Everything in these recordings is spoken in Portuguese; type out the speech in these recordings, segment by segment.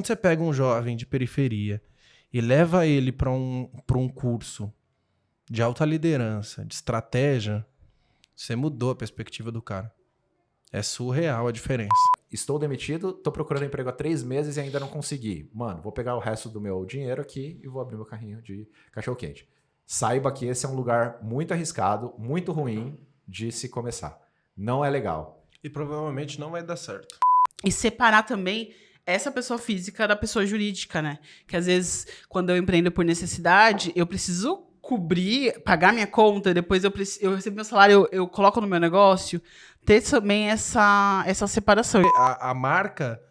quando você pega um jovem de periferia e leva ele para um curso de alta liderança, de estratégia, você mudou a perspectiva do cara. É surreal a diferença. Estou demitido, tô procurando emprego há 3 meses e ainda não consegui. Mano, vou pegar o resto do meu dinheiro aqui e vou abrir meu carrinho de cachorro-quente. Saiba que esse é um lugar muito arriscado, muito ruim de se começar. Não é legal. E provavelmente não vai dar certo. E separar também essa pessoa física da pessoa jurídica, né? Que às vezes, quando eu empreendo por necessidade, eu preciso cobrir, pagar minha conta, depois eu recebo meu salário, eu coloco no meu negócio. Ter também essa separação. A marca,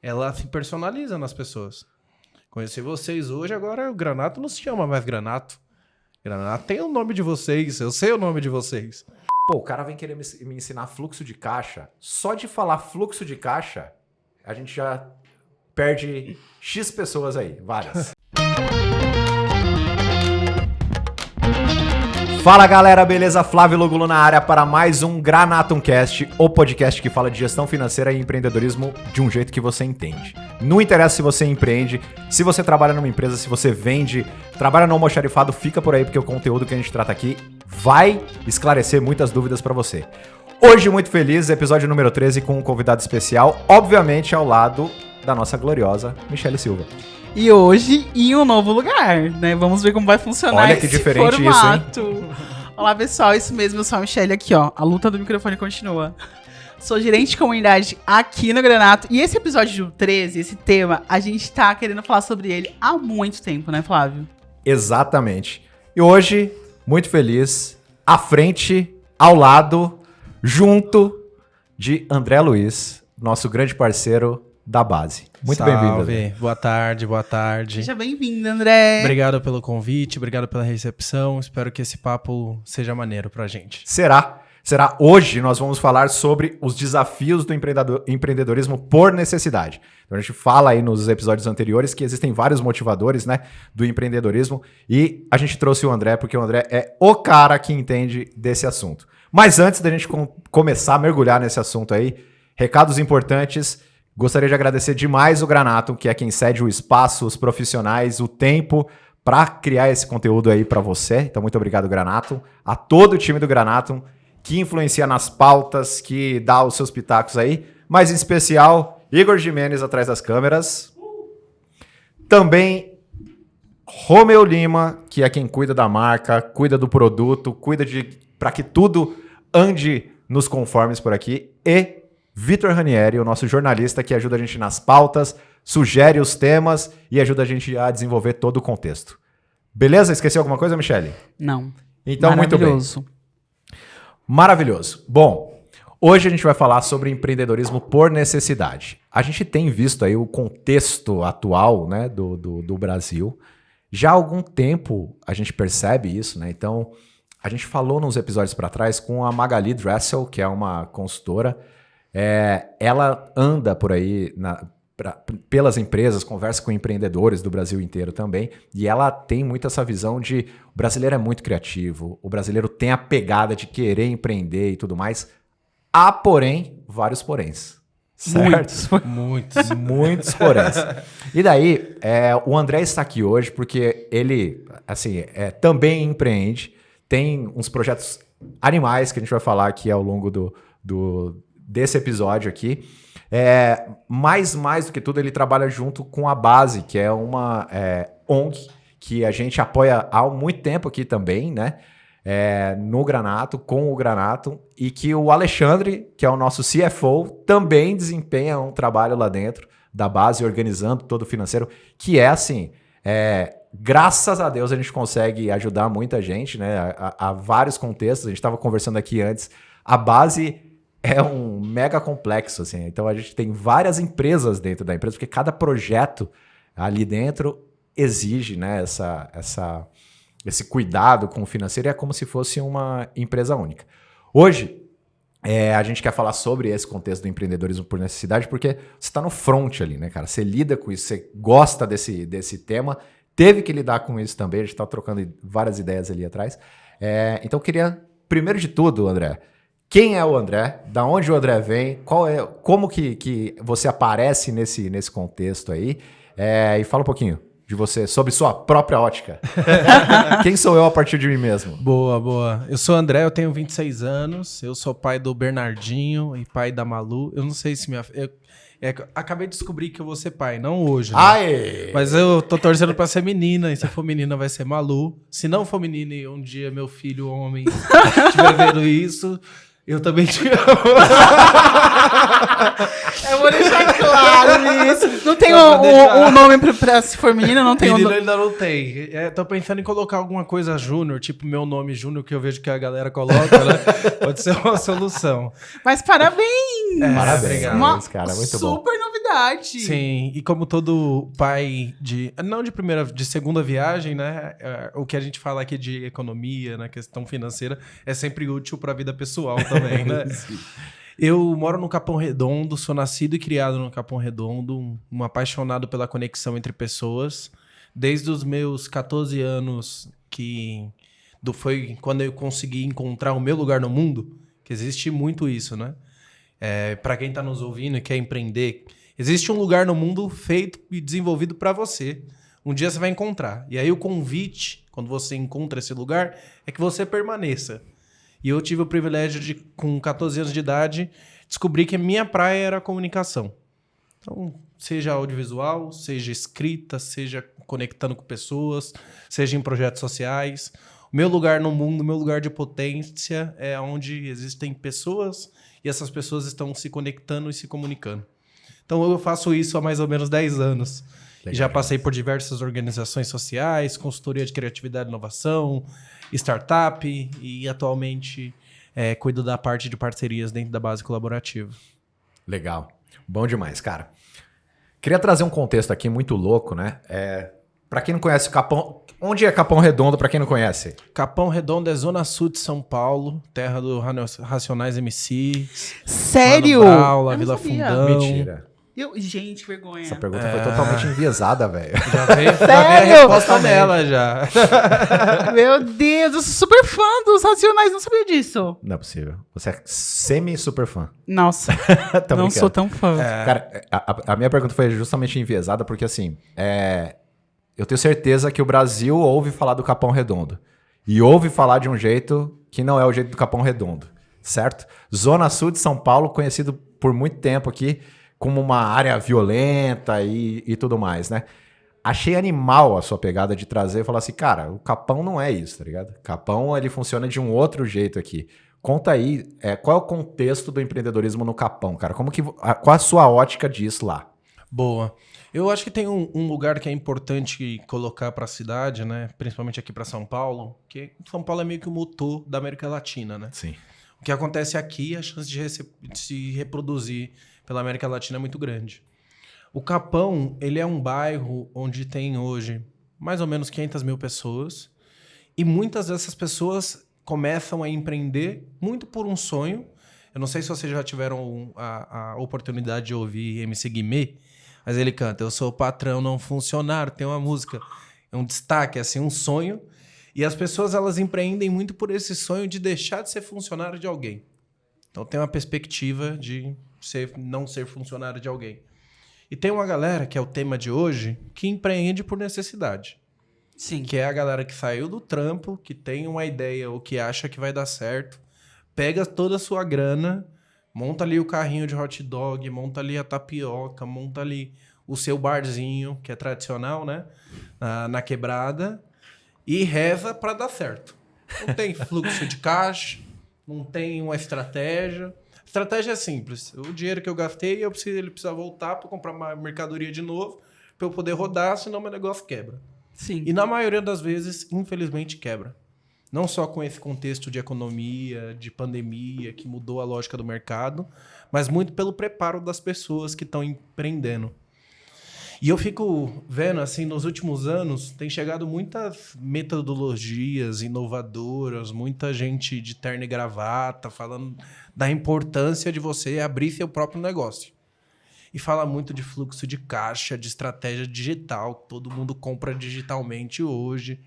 ela se personaliza nas pessoas. Conhecer vocês hoje, agora o Granato não se chama mais Granato. Granato tem o nome de vocês, eu sei o nome de vocês. Pô, o cara vem querer me ensinar fluxo de caixa. Só de falar fluxo de caixa, a gente já perde X pessoas aí, várias. Fala galera, beleza? Flávio Lugulo na área para mais um Granatumcast, o podcast que fala de gestão financeira e empreendedorismo de um jeito que você entende. Não interessa se você empreende, se você trabalha numa empresa, se você vende, trabalha no almoxarifado, fica por aí porque o conteúdo que a gente trata aqui vai esclarecer muitas dúvidas para você. Hoje, muito feliz, episódio número 13 com um convidado especial, obviamente ao lado da nossa gloriosa Michele Silva. E hoje, em um novo lugar, né? Vamos ver como vai funcionar Olha que esse diferente formato. Isso, hein? Olá, pessoal. Isso mesmo, eu sou a Michele aqui, ó. A luta do microfone continua. Sou gerente de comunidade aqui no Granato. E esse episódio 13, esse tema, a gente tá querendo falar sobre ele há muito tempo, né, Flávio? Exatamente. E hoje, muito feliz, à frente, ao lado, junto de André Luiz, nosso grande parceiro da base. Muito bem-vindo. Salve, boa tarde, boa tarde. Seja bem-vindo, André. Obrigado pelo convite, obrigado pela recepção. Espero que esse papo seja maneiro pra gente. Será. Hoje nós vamos falar sobre os desafios do empreendedorismo por necessidade. Então a gente fala aí nos episódios anteriores que existem vários motivadores, né, do empreendedorismo e a gente trouxe o André porque o André é o cara que entende desse assunto. Mas antes da gente começar a mergulhar nesse assunto aí, recados importantes. Gostaria de agradecer demais o Granatum, que é quem cede o espaço, os profissionais, o tempo para criar esse conteúdo aí para você. Então, muito obrigado, Granatum. A todo o time do Granatum, que influencia nas pautas, que dá os seus pitacos aí. Mas, em especial, Igor Jimenez atrás das câmeras. Também, Romeu Lima, que é quem cuida da marca, cuida do produto, cuida para que tudo ande nos conformes por aqui. E Vitor Ranieri, o nosso jornalista que ajuda a gente nas pautas, sugere os temas e ajuda a gente a desenvolver todo o contexto. Beleza? Esqueceu alguma coisa, Michele? Não. Então, muito bem. Maravilhoso. Bom, hoje a gente vai falar sobre empreendedorismo por necessidade. A gente tem visto aí o contexto atual, né, do Brasil. Já há algum tempo a gente percebe isso, né? Então, a gente falou nos episódios para trás com a Magali Dressel, que é uma consultora. Ela anda por aí pelas empresas, conversa com empreendedores do Brasil inteiro também, e ela tem muito essa visão de o brasileiro é muito criativo, o brasileiro tem a pegada de querer empreender e tudo mais. Há, porém, vários poréns. Certo? Muitos poréns. E daí, o André está aqui hoje porque ele assim, também empreende, tem uns projetos animais que a gente vai falar aqui ao longo desse episódio aqui. Mais do que tudo, ele trabalha junto com a Base, que é uma ONG que a gente apoia há muito tempo aqui também, né? No Granato, com o Granato, e que o Alexandre, que é o nosso CFO, também desempenha um trabalho lá dentro da Base, organizando todo o financeiro, que é assim, graças a Deus a gente consegue ajudar muita gente, né? A vários contextos. A gente estava conversando aqui antes, a Base é um mega complexo, assim. Então a gente tem várias empresas dentro da empresa, porque cada projeto ali dentro exige, né, esse cuidado com o financeiro, e é como se fosse uma empresa única. Hoje, a gente quer falar sobre esse contexto do empreendedorismo por necessidade, porque você está no front ali, né, cara? Você lida com isso, você gosta desse tema, teve que lidar com isso também, a gente está trocando várias ideias ali atrás. Então eu queria, primeiro de tudo, André, Quem é o André? Da onde o André vem? Como que você aparece nesse contexto aí? E fala um pouquinho de você, sobre sua própria ótica. Quem sou eu a partir de mim mesmo? Boa, boa. Eu sou o André, eu tenho 26 anos, eu sou pai do Bernardinho e pai da Malu. Eu não sei se acabei de descobrir que eu vou ser pai, não hoje. Né? Aê! Mas eu tô torcendo pra ser menina, e se for menina vai ser Malu. Se não for menina e um dia meu filho homem estiver vendo isso, eu também te amo. Eu vou deixar claro isso. Não tem um nome pra se for menina, não tem Menino nome. ainda não tem. Tô pensando em colocar alguma coisa Júnior, tipo meu nome Júnior, que eu vejo que a galera coloca, né? Pode ser uma solução. Mas parabéns! Parabéns, obrigado. cara, muito bom. Super novidade. Sim, e como todo pai de segunda viagem, né? O que a gente fala aqui de economia, na questão financeira, é sempre útil para a vida pessoal também, né? Eu moro no Capão Redondo, sou nascido e criado no Capão Redondo, um apaixonado pela conexão entre pessoas. Desde os meus 14 anos, foi quando eu consegui encontrar o meu lugar no mundo, que existe muito isso, né? Para quem está nos ouvindo e quer empreender, existe um lugar no mundo feito e desenvolvido para você. Um dia você vai encontrar. E aí o convite, quando você encontra esse lugar, é que você permaneça. E eu tive o privilégio de, com 14 anos de idade, descobrir que a minha praia era a comunicação. Então, seja audiovisual, seja escrita, seja conectando com pessoas, seja em projetos sociais. O meu lugar no mundo, o meu lugar de potência é onde existem pessoas e essas pessoas estão se conectando e se comunicando. Então, eu faço isso há mais ou menos 10 anos. Legal, já passei por diversas organizações sociais, consultoria de criatividade e inovação, startup e atualmente cuido da parte de parcerias dentro da base colaborativa. Legal. Bom demais, cara. Queria trazer um contexto aqui muito louco, né? Para quem não conhece Capão... Onde é Capão Redondo, para quem não conhece? Capão Redondo é zona sul de São Paulo, terra do Racionais MC. Sério? Mano Brown, La Eu não Vila sabia. Fundão. Mentira. Gente, que vergonha. Essa pergunta foi totalmente enviesada, velho. Já veio a Sério? resposta dela já. Meu Deus, eu sou super fã dos Racionais, não sabia disso. Não é possível. Você é semi-super fã. Nossa, Tô não brincando. sou tão fã. Cara, a minha pergunta foi justamente enviesada porque, assim, eu tenho certeza que o Brasil ouve falar do Capão Redondo. E ouve falar de um jeito que não é o jeito do Capão Redondo, certo? Zona Sul de São Paulo, conhecido por muito tempo aqui como uma área violenta e tudo mais, né? Achei animal a sua pegada de trazer e falar assim, cara, o Capão não é isso, tá ligado? Capão, ele funciona de um outro jeito aqui. Conta aí, qual é o contexto do empreendedorismo no Capão, cara? Qual a sua ótica disso lá? Boa. Eu acho que tem um lugar que é importante colocar para a cidade, né? Principalmente aqui para São Paulo, que São Paulo é meio que o motor da América Latina, né? Sim. O que acontece aqui, a chance de se reproduzir pela América Latina é muito grande. O Capão, ele é um bairro onde tem hoje mais ou menos 500 mil pessoas e muitas dessas pessoas começam a empreender muito por um sonho. Eu não sei se vocês já tiveram a oportunidade de ouvir MC Guimê, mas ele canta, eu sou patrão, não funcionário, tem uma música, é um destaque, assim, um sonho. E as pessoas, elas empreendem muito por esse sonho de deixar de ser funcionário de alguém. Então tem uma perspectiva de não ser funcionário de alguém. E tem uma galera, que é o tema de hoje, que empreende por necessidade. Sim. Que é a galera que saiu do trampo, que tem uma ideia ou que acha que vai dar certo, pega toda a sua grana, monta ali o carrinho de hot dog, monta ali a tapioca, monta ali o seu barzinho, que é tradicional, né? Na quebrada, e reza para dar certo. Não tem fluxo de caixa, não tem uma estratégia. A estratégia é simples. O dinheiro que eu gastei, ele precisa voltar para comprar uma mercadoria de novo, para eu poder rodar, senão meu negócio quebra. Sim. E na maioria das vezes, infelizmente, quebra. Não só com esse contexto de economia, de pandemia, que mudou a lógica do mercado, mas muito pelo preparo das pessoas que estão empreendendo. E eu fico vendo, assim, nos últimos anos, tem chegado muitas metodologias inovadoras, muita gente de terno e gravata falando da importância de você abrir seu próprio negócio. E fala muito de fluxo de caixa, de estratégia digital, todo mundo compra digitalmente hoje.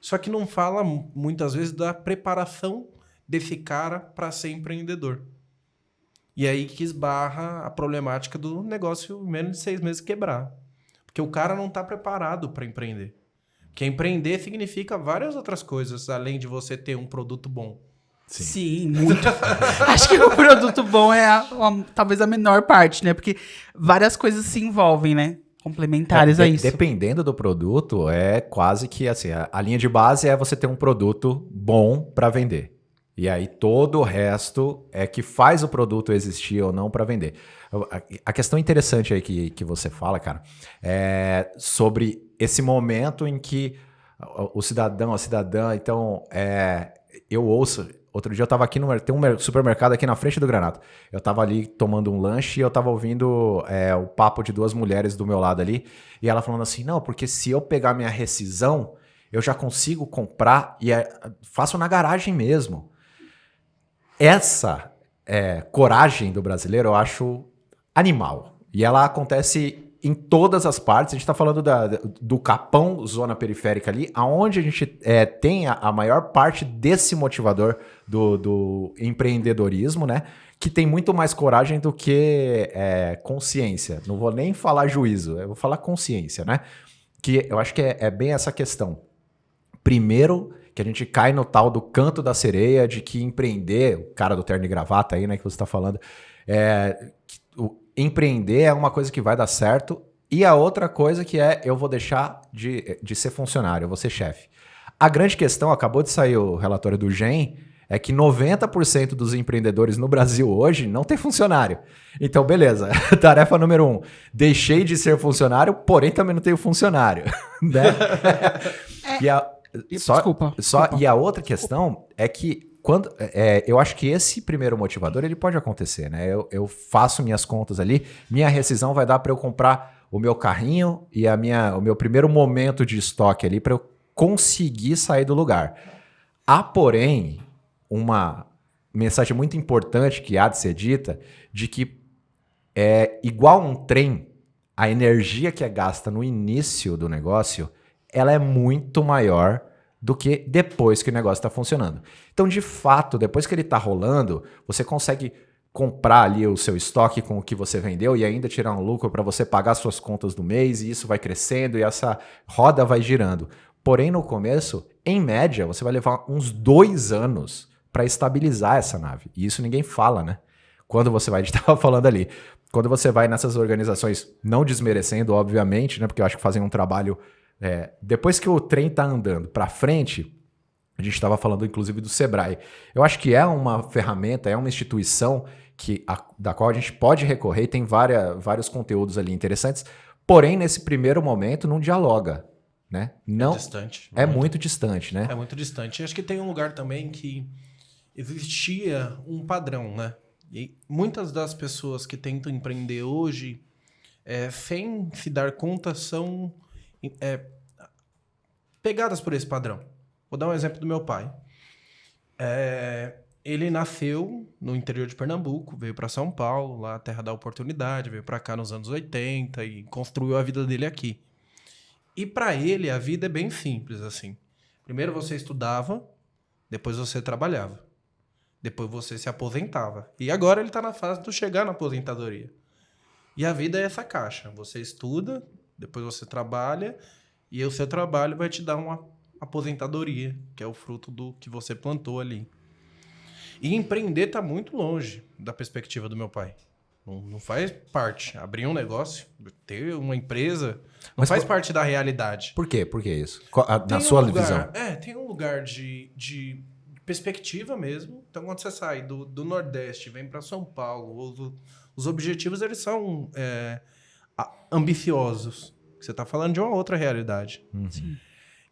Só que não fala, muitas vezes, da preparação desse cara para ser empreendedor. E aí que esbarra a problemática do negócio em menos de 6 meses quebrar. Porque o cara não está preparado para empreender. Porque empreender significa várias outras coisas, além de você ter um produto bom. Sim, muito. Acho que o produto bom é talvez a menor parte, né? Porque várias coisas se envolvem, né? Complementares a isso. Dependendo do produto, é quase que assim, a linha de base é você ter um produto bom para vender. E aí todo o resto é que faz o produto existir ou não para vender. A questão interessante aí que você fala, cara, é sobre esse momento em que o cidadão, a cidadã, então, eu ouço. Outro dia eu tava aqui tem um supermercado aqui na frente do Granato. Eu tava ali tomando um lanche e eu tava ouvindo o papo de 2 mulheres do meu lado ali. E ela falando assim, não, porque se eu pegar minha rescisão, eu já consigo comprar e faço na garagem mesmo. Essa coragem do brasileiro eu acho animal. E ela acontece em todas as partes. A gente está falando do Capão, zona periférica ali, aonde a gente tem a maior parte desse motivador do empreendedorismo, né? Que tem muito mais coragem do que consciência. Não vou nem falar juízo, eu vou falar consciência, né? Que eu acho que é bem essa questão. Primeiro, que a gente cai no tal do canto da sereia, de que empreender, o cara do terno e gravata aí, né, que você está falando, empreender é uma coisa que vai dar certo, e a outra coisa que eu vou deixar de ser funcionário, eu vou ser chefe. A grande questão, acabou de sair o relatório do GEM, é que 90% dos empreendedores no Brasil hoje não tem funcionário. Então, beleza, tarefa número 1, deixei de ser funcionário, porém também não tenho funcionário. Né? Desculpa. E a outra questão é que eu acho que esse primeiro motivador ele pode acontecer, né? Eu faço minhas contas ali, minha rescisão vai dar para eu comprar o meu carrinho e o meu primeiro momento de estoque ali para eu conseguir sair do lugar. Há, porém, uma mensagem muito importante que há de ser dita de que igual um trem, a energia que é gasta no início do negócio ela é muito maior do que depois que o negócio está funcionando. Então, de fato, depois que ele está rolando, você consegue comprar ali o seu estoque com o que você vendeu e ainda tirar um lucro para você pagar suas contas do mês, e isso vai crescendo e essa roda vai girando. Porém, no começo, em média, você vai levar uns 2 anos para estabilizar essa nave. E isso ninguém fala, né? Quando você vai, a gente estava falando ali, quando você vai nessas organizações, não desmerecendo, obviamente, né? Porque eu acho que fazem um trabalho... depois que o trem tá andando para frente, a gente estava falando inclusive do Sebrae. Eu acho que é uma ferramenta, é uma instituição da qual a gente pode recorrer e tem vários conteúdos ali interessantes, porém nesse primeiro momento não dialoga, né? Não, é distante. Muito distante, né? É muito distante. Acho que tem um lugar também que existia um padrão, né? E muitas das pessoas que tentam empreender hoje, sem se dar conta, são... pegadas por esse padrão. Vou dar um exemplo do meu pai. Ele nasceu no interior de Pernambuco, veio para São Paulo, lá a terra da oportunidade, veio para cá nos anos 80 e construiu a vida dele aqui. E para ele a vida é bem simples assim. Primeiro você estudava, depois você trabalhava, depois você se aposentava. E agora ele está na fase de chegar na aposentadoria. E a vida é essa caixa. Você estuda, depois você trabalha e o seu trabalho vai te dar uma aposentadoria, que é o fruto do que você plantou ali. E empreender está muito longe da perspectiva do meu pai. Não faz parte. Abrir um negócio, ter uma empresa, não faz parte da realidade. Por quê? Por que isso? Na sua visão? Tem um lugar de perspectiva mesmo. Então, quando você sai do Nordeste, vem para São Paulo, os objetivos eles são ambiciosos. Você está falando de uma outra realidade. Uhum.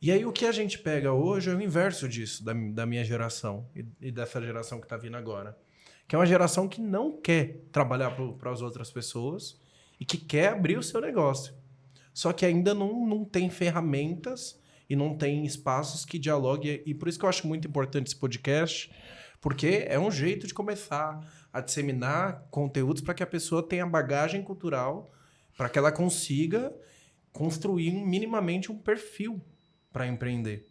E aí o que a gente pega hoje é o inverso disso, da minha geração e dessa geração que está vindo agora. Que é uma geração que não quer trabalhar para as outras pessoas e que quer abrir o seu negócio. Só que ainda não tem ferramentas e não tem espaços que dialoguem. E por isso que eu acho muito importante esse podcast, porque é um jeito de começar a disseminar conteúdos para que a pessoa tenha bagagem cultural, para que ela consiga construir minimamente um perfil para empreender.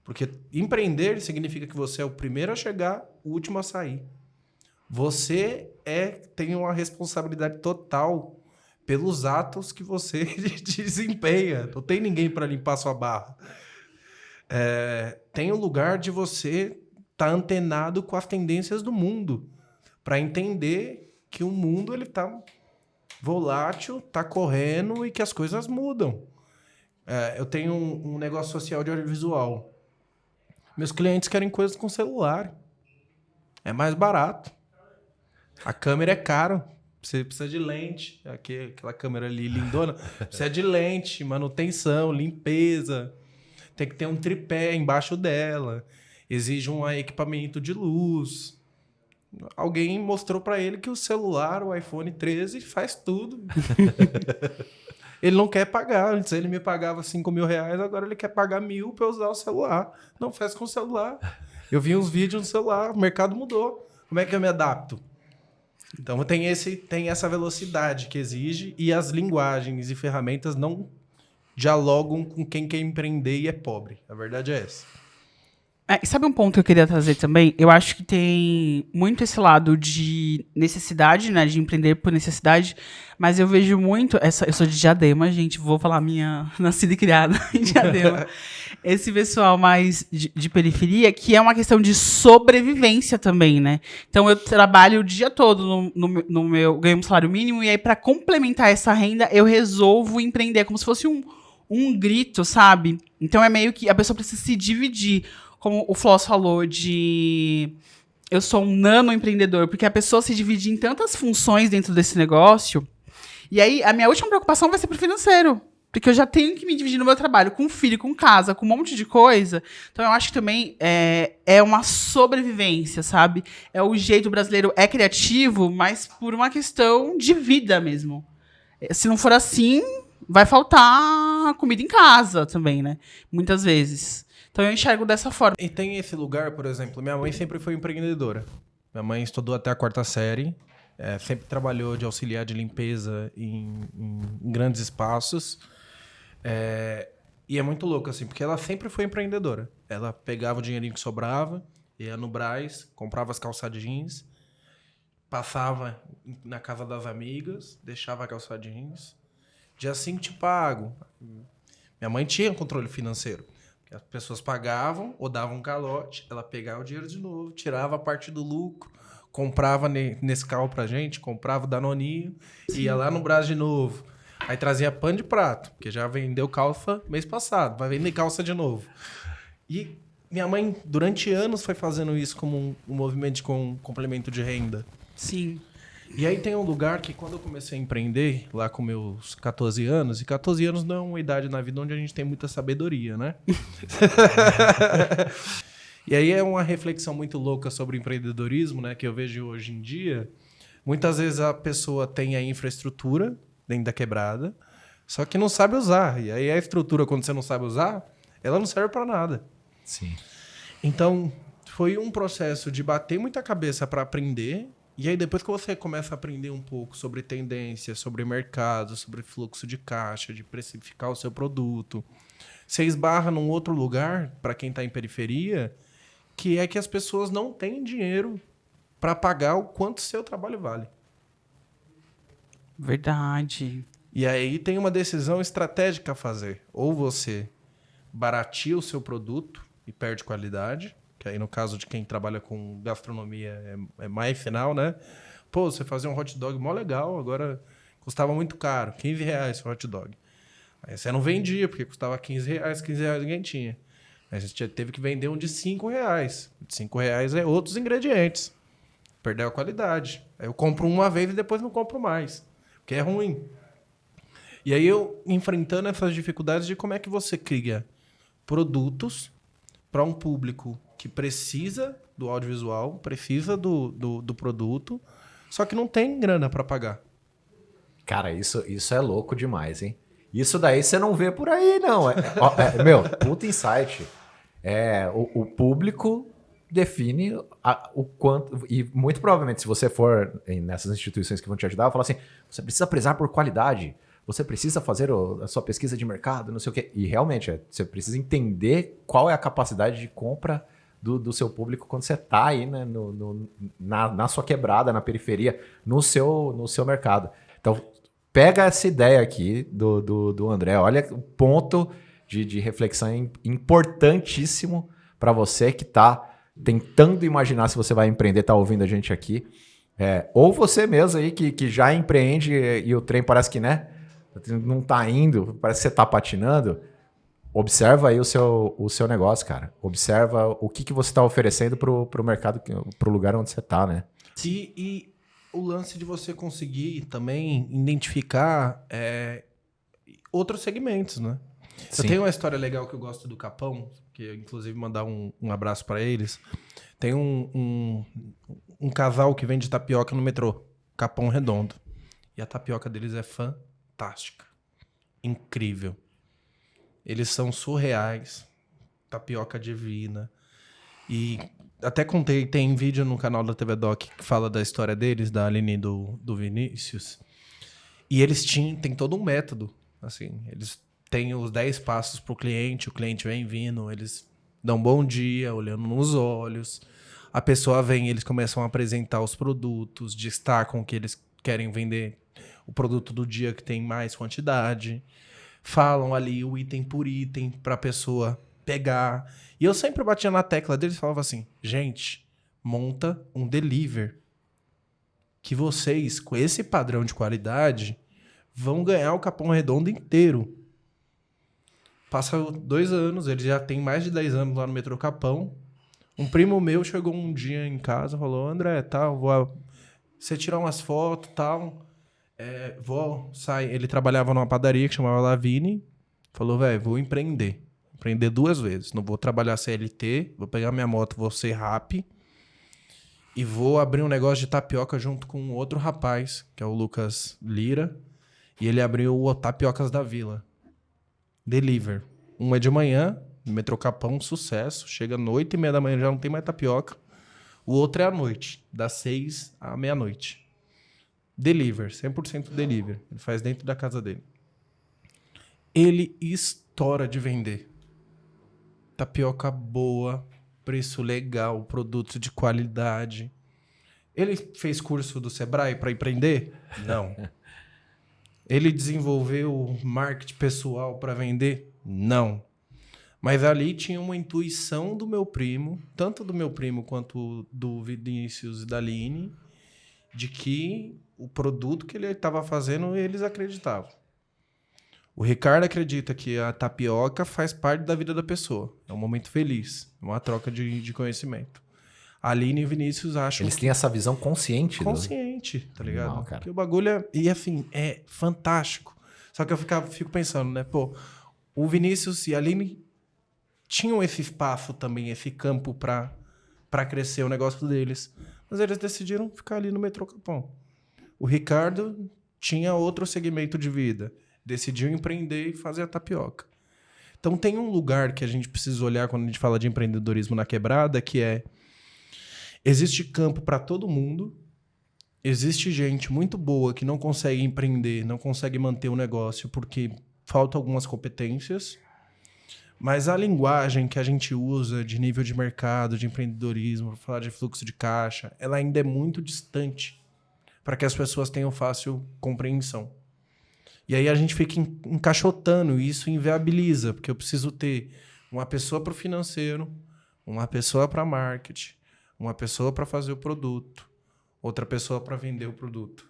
Porque empreender significa que você é o primeiro a chegar, o último a sair. Você tem uma responsabilidade total pelos atos que você desempenha. Não tem ninguém para limpar sua barra. Tem o lugar de você estar antenado com as tendências do mundo, para entender que o mundo ele tá volátil, tá correndo e que as coisas mudam. Eu tenho um negócio social de audiovisual. Meus clientes querem coisas com celular. É mais barato. A câmera é caro. Você precisa de lente. Aquela câmera ali lindona. Precisa de lente, manutenção, limpeza. Tem que ter um tripé embaixo dela. Exige um equipamento de luz. Alguém mostrou para ele que o celular, o iPhone 13, faz tudo. Ele não quer pagar. Antes ele me pagava R$5.000, agora ele quer pagar 1.000 para usar o celular. Não, faz com o celular. Eu vi uns vídeos no celular, o mercado mudou. Como é que eu me adapto? Então tem essa velocidade que exige e as linguagens e ferramentas não dialogam com quem quer empreender e é pobre. A verdade é essa. Sabe um ponto que eu queria trazer também? Eu acho que tem muito esse lado de necessidade, né? De empreender por necessidade. Mas eu vejo muito... Eu sou de Diadema, gente. Vou falar minha nascida e criada em Diadema. Esse pessoal mais de periferia, que é uma questão de sobrevivência também, né? Então, eu trabalho o dia todo no meu... Ganho um salário mínimo. E aí, para complementar essa renda, eu resolvo empreender. Como se fosse um grito, sabe? Então, é meio que a pessoa precisa se dividir. Como o Floss falou, eu sou um nano-empreendedor, porque a pessoa se divide em tantas funções dentro desse negócio, e aí a minha última preocupação vai ser pro financeiro, porque eu já tenho que me dividir no meu trabalho, com filho, com casa, com um monte de coisa. Então eu acho que também é uma sobrevivência, sabe? O jeito brasileiro é criativo, mas por uma questão de vida mesmo. Se não for assim, vai faltar comida em casa também, né? Muitas vezes. Então eu enxergo dessa forma. E tem esse lugar, por exemplo, minha mãe sempre foi empreendedora. Minha mãe estudou até a 4ª série, sempre trabalhou de auxiliar de limpeza em grandes espaços. E é muito louco, assim, porque ela sempre foi empreendedora. Ela pegava o dinheirinho que sobrava, ia no Brás, comprava as calças jeans, passava na casa das amigas, deixava a calça jeans. Dia 5 te pago. Minha mãe tinha controle financeiro. As pessoas pagavam ou davam um calote, ela pegava o dinheiro de novo, tirava a parte do lucro, comprava Nescau pra gente, comprava o Danoninho, ia lá no Brás de novo. Aí trazia pano de prato, porque já vendeu calça mês passado, vai vender calça de novo. E minha mãe, durante anos, foi fazendo isso como um movimento de complemento de renda. Sim. E aí tem um lugar que quando eu comecei a empreender, lá com meus 14 anos, e 14 anos não é uma idade na vida onde a gente tem muita sabedoria, né? E aí é uma reflexão muito louca sobre empreendedorismo, né? Que eu vejo hoje em dia. Muitas vezes a pessoa tem a infraestrutura dentro da quebrada, só que não sabe usar. E aí a estrutura, quando você não sabe usar, ela não serve para nada. Sim. Então, foi um processo de bater muita cabeça para aprender. E aí, depois que você começa a aprender um pouco sobre tendência, sobre mercado, sobre fluxo de caixa, de precificar o seu produto, você esbarra num outro lugar, para quem está em periferia, que é que as pessoas não têm dinheiro para pagar o quanto seu trabalho vale. Verdade. E aí tem uma decisão estratégica a fazer. Ou você barateia o seu produto e perde qualidade, que aí no caso de quem trabalha com gastronomia é mais final, né? Pô, você fazia um hot dog mó legal, agora custava muito caro, R$15 o hot dog. Aí você não vendia, porque custava R$15 ninguém tinha. Aí você teve que vender um de R$5. De R$5 é outros ingredientes. Perdeu a qualidade. Aí eu compro uma vez e depois não compro mais, porque é ruim. E aí eu enfrentando essas dificuldades de como é que você cria produtos para um público que precisa do audiovisual, precisa do produto, só que não tem grana para pagar. Cara, isso é louco demais, hein? Isso daí você não vê por aí, não. Meu, puta insight. O público define o quanto... E muito provavelmente, se você for nessas instituições que vão te ajudar, eu falo assim, você precisa prezar por qualidade. você precisa fazer a sua pesquisa de mercado, não sei o quê. E realmente, você precisa entender qual é a capacidade de compra do seu público quando você está aí, né, na sua quebrada, na periferia, no seu mercado. Então, pega essa ideia aqui do André. Olha o ponto de reflexão importantíssimo para você que está tentando imaginar se você vai empreender, está ouvindo a gente aqui. Ou você mesmo aí que já empreende e o trem parece que, né, não está indo, parece que você está patinando. Observa aí o seu negócio, cara. Observa o que você está oferecendo pro mercado, pro lugar onde você está, né? E o lance de você conseguir também identificar outros segmentos, né? Sim. Eu tenho uma história legal que eu gosto do Capão, que eu, inclusive, mandar um abraço para eles. Tem um casal que vende tapioca no metrô, Capão Redondo. E a tapioca deles é fantástica. Incrível. Eles são surreais. Tapioca divina. E até contei, tem vídeo no canal da TV Doc que fala da história deles, da Aline e do Vinícius. E eles têm todo um método. Assim, eles têm os 10 passos pro cliente, o cliente vem vindo, eles dão bom dia, olhando nos olhos. A pessoa vem, eles começam a apresentar os produtos, destacam que eles querem vender o produto do dia que tem mais quantidade. Falam ali o item por item para a pessoa pegar. E eu sempre batia na tecla deles e falava assim, gente, monta um delivery que vocês, com esse padrão de qualidade, vão ganhar o Capão Redondo inteiro. Passa 2 anos, ele já tem mais de 10 anos lá no metrô Capão. Um primo meu chegou um dia em casa e falou, André, tal, você tirar umas fotos, tal, vou sair. Ele trabalhava numa padaria que chamava Lavini. Falou, velho, vou empreender. Empreender 2 vezes. Não vou trabalhar CLT, vou pegar minha moto, vou ser rap e vou abrir um negócio de tapioca junto com outro rapaz, que é o Lucas Lira. E ele abriu o Tapiocas da Vila. Deliver. Um é de manhã, no metrô Capão, sucesso. Chega 8h30 da manhã, já não tem mais tapioca. O outro é à noite, das 6 à meia-noite. Deliver, 100% deliver. Ele faz dentro da casa dele. Ele estoura de vender. Tapioca boa, preço legal, produto de qualidade. Ele fez curso do Sebrae para empreender? Não. Ele desenvolveu marketing pessoal para vender? Não. Mas ali tinha uma intuição do meu primo, tanto do meu primo quanto do Vinícius e da Aline, de que o produto que ele estava fazendo, eles acreditavam. O Ricardo acredita que a tapioca faz parte da vida da pessoa. É um momento feliz, uma troca de conhecimento. A Aline e o Vinícius acham... Eles têm essa visão consciente. Consciente, tá ligado? Não, cara. Que o bagulho é... E assim, é fantástico. Só que eu fico pensando, né? Pô, o Vinícius e a Aline tinham esse espaço também, esse campo pra crescer o negócio deles. Mas eles decidiram ficar ali no metrô Capão. O Ricardo tinha outro segmento de vida. Decidiu empreender e fazer a tapioca. Então tem um lugar que a gente precisa olhar quando a gente fala de empreendedorismo na quebrada, que é... Existe campo para todo mundo. Existe gente muito boa que não consegue empreender, não consegue manter o negócio porque faltam algumas competências. Mas a linguagem que a gente usa de nível de mercado, de empreendedorismo, para falar de fluxo de caixa, ela ainda é muito distante para que as pessoas tenham fácil compreensão. E aí a gente fica encaixotando e isso inviabiliza, porque eu preciso ter uma pessoa para o financeiro, uma pessoa para marketing, uma pessoa para fazer o produto, outra pessoa para vender o produto.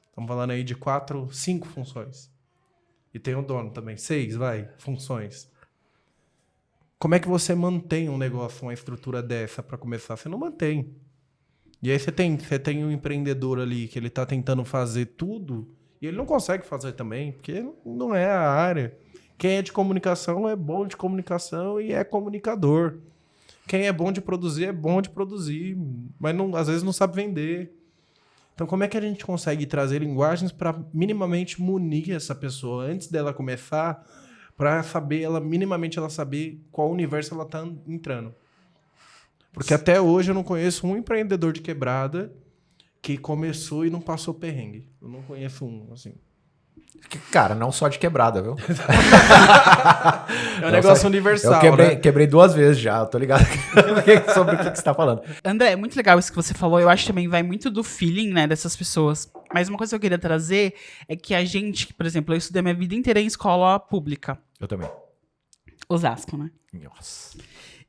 Estamos falando aí de 4, 5 funções. E tem o dono também, 6, funções. Como é que você mantém um negócio, uma estrutura dessa para começar? Você não mantém. E aí você tem um empreendedor ali que ele está tentando fazer tudo e ele não consegue fazer também, porque não é a área. Quem é de comunicação é bom de comunicação e é comunicador. Quem é bom de produzir é bom de produzir, mas às vezes não sabe vender. Então, como é que a gente consegue trazer linguagens para minimamente munir essa pessoa antes dela começar, para minimamente ela saber qual universo ela está entrando? Porque até hoje eu não conheço um empreendedor de quebrada que começou e não passou perrengue. Eu não conheço um, assim. Cara, não só de quebrada, viu? É um negócio universal, eu quebrei 2 vezes já, eu tô ligado sobre o que você tá falando. André, é muito legal isso que você falou. Eu acho que também vai muito do feeling, né, dessas pessoas. Mas uma coisa que eu queria trazer é que a gente, por exemplo, eu estudei minha vida inteira em escola pública. Eu também. Osasco, né? Nossa.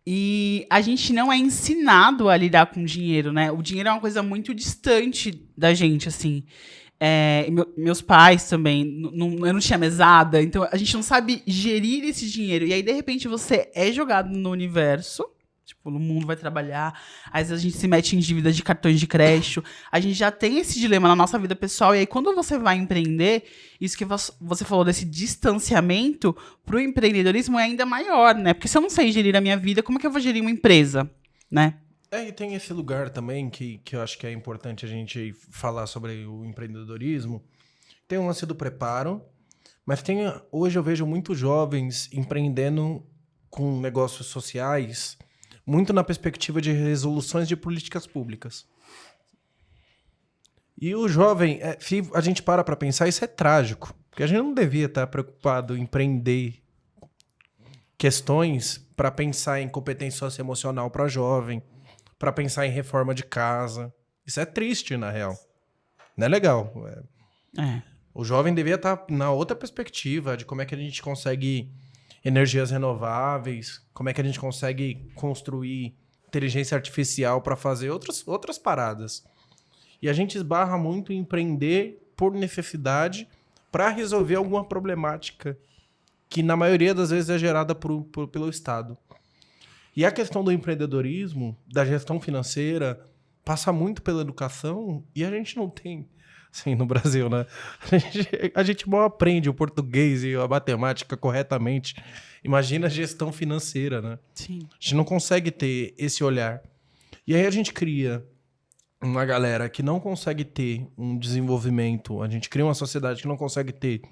E a gente não é ensinado a lidar com dinheiro, né? O dinheiro é uma coisa muito distante da gente, assim. Meus pais também, eu não tinha mesada, então a gente não sabe gerir esse dinheiro. E aí, de repente, você é jogado no universo, tipo, no mundo vai trabalhar, às vezes a gente se mete em dívidas de cartões de crédito, a gente já tem esse dilema na nossa vida pessoal, e aí quando você vai empreender, isso que você falou desse distanciamento pro empreendedorismo é ainda maior, né? Porque se eu não sei gerir a minha vida, como é que eu vou gerir uma empresa, né? E tem esse lugar também que eu acho que é importante a gente falar sobre o empreendedorismo. Tem o lance do preparo, mas hoje eu vejo muitos jovens empreendendo com negócios sociais, muito na perspectiva de resoluções de políticas públicas. E o jovem, se a gente para pensar, isso é trágico, porque a gente não devia estar preocupado em empreender questões para pensar em competência socioemocional para jovem, para pensar em reforma de casa. Isso é triste, na real. Não é legal. O jovem devia estar na outra perspectiva de como é que a gente consegue energias renováveis, como é que a gente consegue construir inteligência artificial para fazer outras paradas. E a gente esbarra muito em empreender por necessidade para resolver alguma problemática que, na maioria das vezes, é gerada pelo Estado. E a questão do empreendedorismo, da gestão financeira, passa muito pela educação e a gente não tem, assim, no Brasil, né? A gente mal aprende o português e a matemática corretamente. Imagina a gestão financeira, né? Sim. A gente não consegue ter esse olhar. E aí a gente cria uma galera que não consegue ter um desenvolvimento, a gente cria uma sociedade que não consegue ter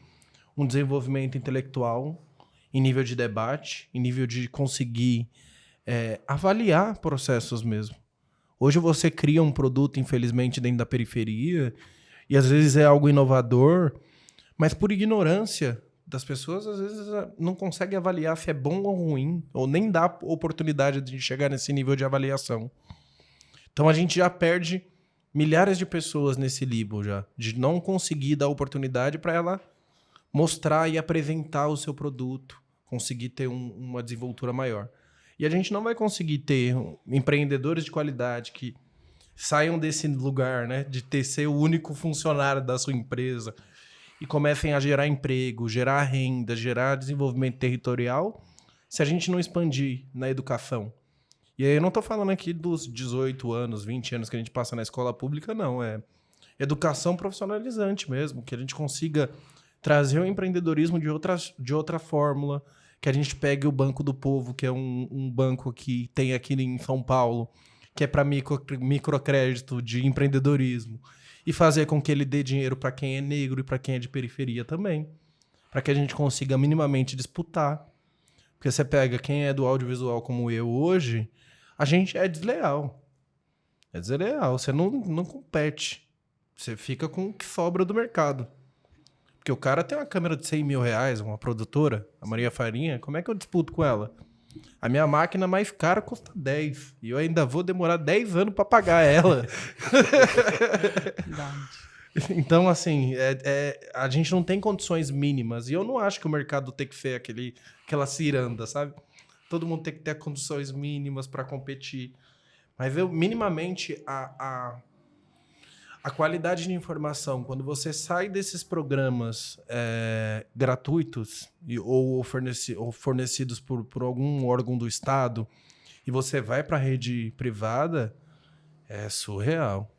um desenvolvimento intelectual em nível de debate, em nível de conseguir avaliar processos mesmo. Hoje você cria um produto, infelizmente, dentro da periferia, e às vezes é algo inovador, mas por ignorância das pessoas, às vezes não consegue avaliar se é bom ou ruim, ou nem dá oportunidade de chegar nesse nível de avaliação. Então a gente já perde milhares de pessoas nesse limbo já, de não conseguir dar oportunidade para ela mostrar e apresentar o seu produto, conseguir ter uma desenvoltura maior. E a gente não vai conseguir ter empreendedores de qualidade que saiam desse lugar, né, de ser o único funcionário da sua empresa e comecem a gerar emprego, gerar renda, gerar desenvolvimento territorial, se a gente não expandir na educação. E aí eu não estou falando aqui dos 18 anos, 20 anos que a gente passa na escola pública, não. É educação profissionalizante mesmo, que a gente consiga trazer o empreendedorismo de outra fórmula, que a gente pegue o Banco do Povo, que é um banco que tem aqui em São Paulo, que é para microcrédito de empreendedorismo, e fazer com que ele dê dinheiro para quem é negro e para quem é de periferia também, para que a gente consiga minimamente disputar. Porque você pega quem é do audiovisual como eu hoje, a gente é desleal. É desleal, você não compete. Você fica com o que sobra do mercado. Porque o cara tem uma câmera de 100 mil reais, uma produtora, a Maria Farinha, como é que eu disputo com ela? A minha máquina mais cara custa 10. E eu ainda vou demorar 10 anos para pagar ela. Então, assim, a gente não tem condições mínimas. E eu não acho que o mercado tem que ser aquela ciranda, sabe? Todo mundo tem que ter condições mínimas para competir. Mas minimamente, a qualidade de informação, quando você sai desses programas gratuitos ou fornecidos por algum órgão do Estado e você vai para a rede privada, é surreal.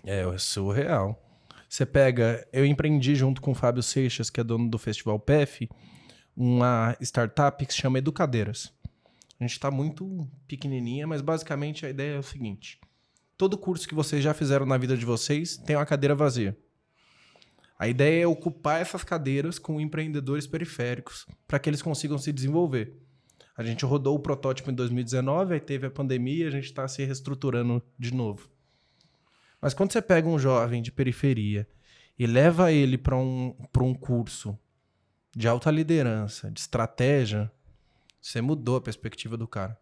É surreal. Você pega... Eu empreendi junto com o Fábio Seixas, que é dono do Festival PEF, uma startup que se chama Educadeiras. A gente está muito pequenininha, mas basicamente a ideia é o seguinte... Todo curso que vocês já fizeram na vida de vocês tem uma cadeira vazia. A ideia é ocupar essas cadeiras com empreendedores periféricos para que eles consigam se desenvolver. A gente rodou o protótipo em 2019, aí teve a pandemia e a gente está se reestruturando de novo. Mas quando você pega um jovem de periferia e leva ele para um curso de alta liderança, de estratégia, você mudou a perspectiva do cara.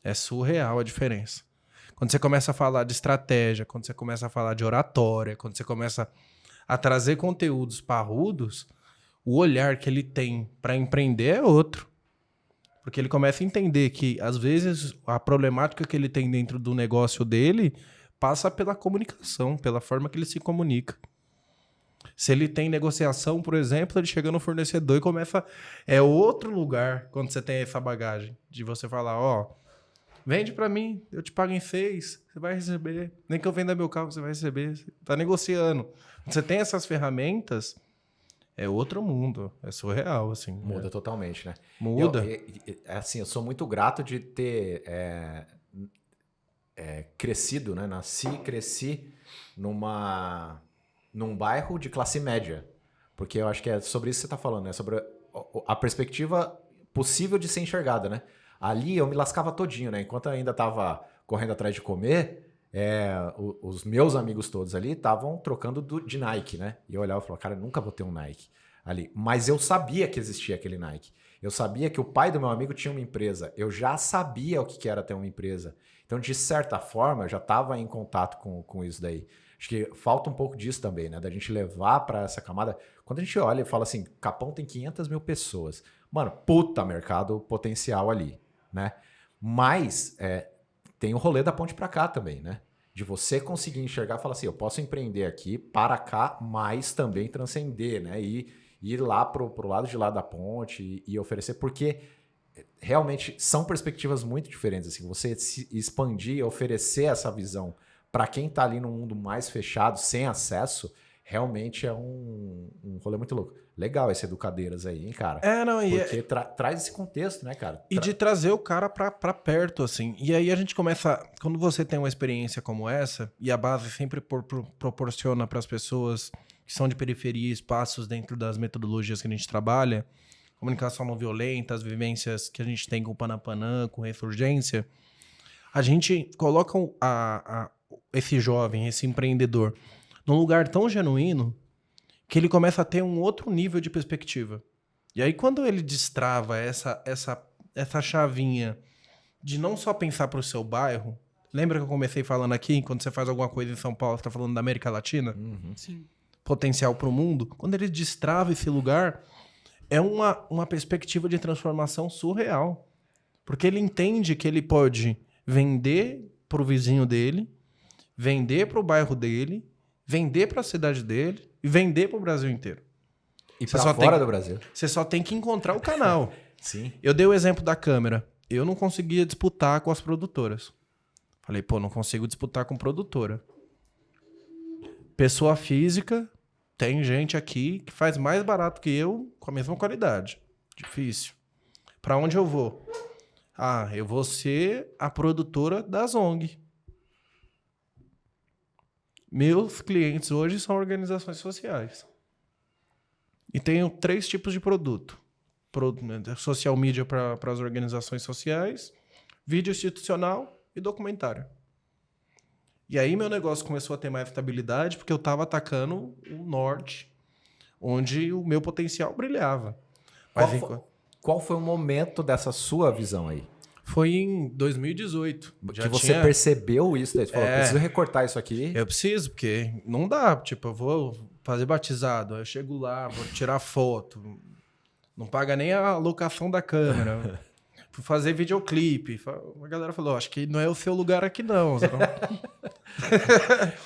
É surreal a diferença. Quando você começa a falar de estratégia, quando você começa a falar de oratória, quando você começa a trazer conteúdos parrudos, o olhar que ele tem para empreender é outro. Porque ele começa a entender que, às vezes, a problemática que ele tem dentro do negócio dele passa pela comunicação, pela forma que ele se comunica. Se ele tem negociação, por exemplo, ele chega no fornecedor e começa... É outro lugar quando você tem essa bagagem. De você falar, ó, vende pra mim, eu te pago em 6, você vai receber. Nem que eu venda meu carro, você vai receber. Você tá negociando. Quando você tem essas ferramentas, é outro mundo. É surreal, assim. Muda totalmente, né? Muda. Assim, eu sou muito grato de ter crescido, né? Cresci num bairro de classe média. Porque eu acho que é sobre isso que você está falando, né? Sobre a perspectiva possível de ser enxergada, né? Ali eu me lascava todinho, né? Enquanto eu ainda estava correndo atrás de comer, os meus amigos todos ali estavam trocando de Nike, né? E eu olhava e falava, cara, eu nunca vou ter um Nike ali. Mas eu sabia que existia aquele Nike. Eu sabia que o pai do meu amigo tinha uma empresa. Eu já sabia o que era ter uma empresa. Então, de certa forma, eu já estava em contato com isso daí. Acho que falta um pouco disso também, né? Da gente levar para essa camada. Quando a gente olha e fala assim, Capão tem 500 mil pessoas. Mano, puta mercado potencial ali, né? Mas tem o rolê da ponte para cá também, né? De você conseguir enxergar e falar assim, eu posso empreender aqui para cá, mas também transcender, né? E ir lá pro lado de lá da ponte e oferecer, porque realmente são perspectivas muito diferentes. Assim, você se expandir e oferecer essa visão para quem está ali no mundo mais fechado, sem acesso, realmente é um rolê muito louco. Legal esse Educadeiras aí, hein, cara? Porque traz esse contexto, né, cara? E de trazer o cara pra perto, assim. E aí a gente começa... Quando você tem uma experiência como essa, e a base sempre proporciona para as pessoas que são de periferia espaços dentro das metodologias que a gente trabalha, comunicação não violenta, as vivências que a gente tem com o Panapanã, com Ressurgência, a gente coloca esse jovem, esse empreendedor, num lugar tão genuíno que ele começa a ter um outro nível de perspectiva. E aí, quando ele destrava essa chavinha de não só pensar para o seu bairro... Lembra que eu comecei falando aqui, quando você faz alguma coisa em São Paulo, você está falando da América Latina? Uhum. Sim. Potencial para o mundo. Quando ele destrava esse lugar, é uma perspectiva de transformação surreal. Porque ele entende que ele pode vender para o vizinho dele, vender para o bairro dele, vender para a cidade dele e vender para o Brasil inteiro. E para fora do Brasil. Você só tem que encontrar o canal. Sim. Eu dei o exemplo da câmera. Eu não conseguia disputar com as produtoras. Falei, pô, não consigo disputar com produtora. Pessoa física, tem gente aqui que faz mais barato que eu com a mesma qualidade. Difícil. Para onde eu vou? Ah, eu vou ser a produtora da Zong. Meus clientes hoje são organizações sociais. E tenho 3 tipos de produto. Social media para as organizações sociais, vídeo institucional e documentário. E aí meu negócio começou a ter mais estabilidade porque eu estava atacando o norte, onde o meu potencial brilhava. Qual foi o momento dessa sua visão aí? Foi em 2018. Que você percebeu isso daí? Você falou, preciso recortar isso aqui. Eu preciso, porque não dá. Tipo, eu vou fazer batizado, aí eu chego lá, vou tirar foto. Não paga nem a locação da câmera. Fui fazer videoclipe. A galera falou, acho que não é o seu lugar aqui não.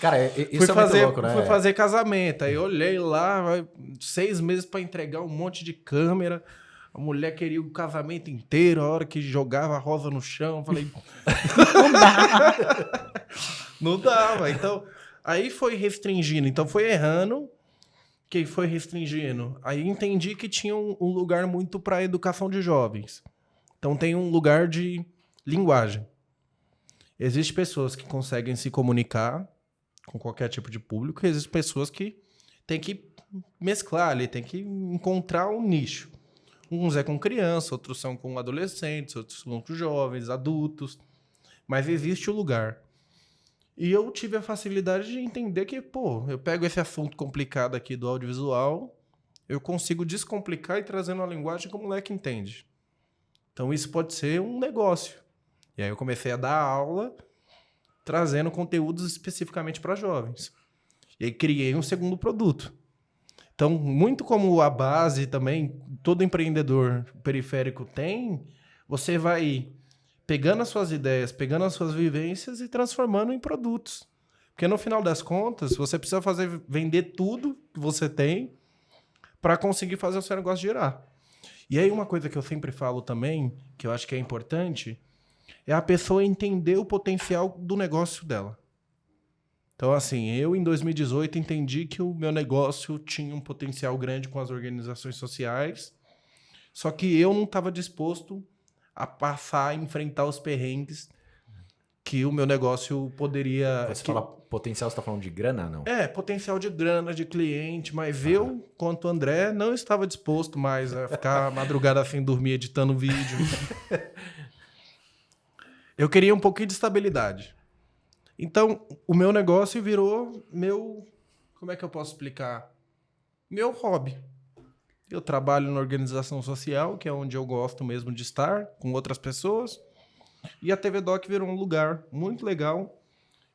Cara, isso é muito louco, né? Fui fazer casamento. Aí eu olhei lá, 6 meses para entregar um monte de câmera. A mulher queria o casamento inteiro, a hora que jogava a rosa no chão. Eu falei... Não dá. Não dava. Então, aí foi restringindo. Então, foi errando que foi restringindo. Aí entendi que tinha um lugar muito para educação de jovens. Então, tem um lugar de linguagem. Existem pessoas que conseguem se comunicar com qualquer tipo de público. E existem pessoas que têm que mesclar ali, têm que encontrar um nicho. Uns é com criança, outros são com adolescentes, outros são com jovens, adultos. Mas existe o lugar. E eu tive a facilidade de entender que, pô, eu pego esse assunto complicado aqui do audiovisual, eu consigo descomplicar e trazer uma linguagem que o moleque entende. Então isso pode ser um negócio. E aí eu comecei a dar aula trazendo conteúdos especificamente para jovens. E aí criei um segundo produto. Então, muito como a base também, todo empreendedor periférico tem, você vai pegando as suas ideias, pegando as suas vivências e transformando em produtos. Porque no final das contas, você precisa vender tudo que você tem para conseguir fazer o seu negócio girar. E aí uma coisa que eu sempre falo também, que eu acho que é importante, é a pessoa entender o potencial do negócio dela. Então, assim, eu em 2018 entendi que o meu negócio tinha um potencial grande com as organizações sociais, só que eu não estava disposto a passar a enfrentar os perrengues que o meu negócio poderia... Você fala potencial, você está falando de grana, não? Potencial de grana, de cliente, mas eu, quanto André, não estava disposto mais a ficar madrugada sem dormir editando vídeo. Eu queria um pouquinho de estabilidade. Então, o meu negócio virou meu... Como é que eu posso explicar? Meu hobby. Eu trabalho na organização social, que é onde eu gosto mesmo de estar, com outras pessoas. E a TV Doc virou um lugar muito legal,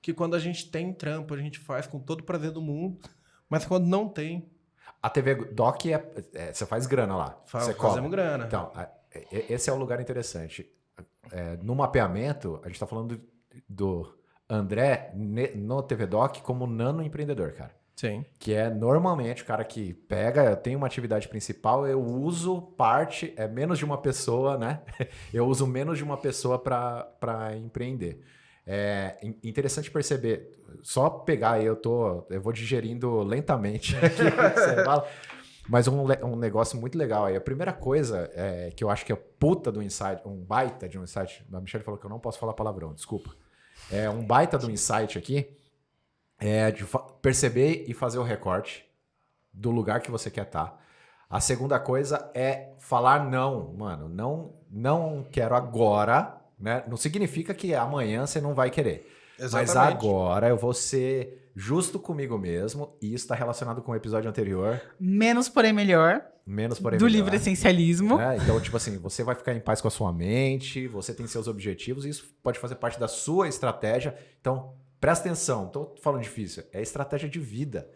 que quando a gente tem trampo, a gente faz com todo o prazer do mundo. Mas quando não tem... A TV Doc você faz grana lá. Você fazemos grana. Então, esse é um lugar interessante. No mapeamento, a gente está falando do André no TV Doc como nano empreendedor, cara. Sim. Que é normalmente o cara que pega, eu tenho uma atividade principal, eu uso parte, menos de uma pessoa, né? Eu uso menos de uma pessoa para empreender. É interessante perceber, só pegar aí, eu vou digerindo lentamente aqui, você fala, mas um negócio muito legal aí. A primeira coisa que eu acho que é puta do insight, um baita de um insight, a Michelle falou que eu não posso falar palavrão, desculpa. Um baita do insight aqui, de perceber e fazer o recorte do lugar que você quer estar. A segunda coisa é falar não, mano, não quero agora, né? Não significa que amanhã você não vai querer. Exatamente. Mas agora eu vou ser justo comigo mesmo, e isso está relacionado com o episódio anterior. Menos, porém melhor. Menos, porém do melhor. livre essencialismo. Então, tipo assim, você vai ficar em paz com a sua mente, você tem seus objetivos, e isso pode fazer parte da sua estratégia. Então, presta atenção, não tô falando difícil, é estratégia de vida.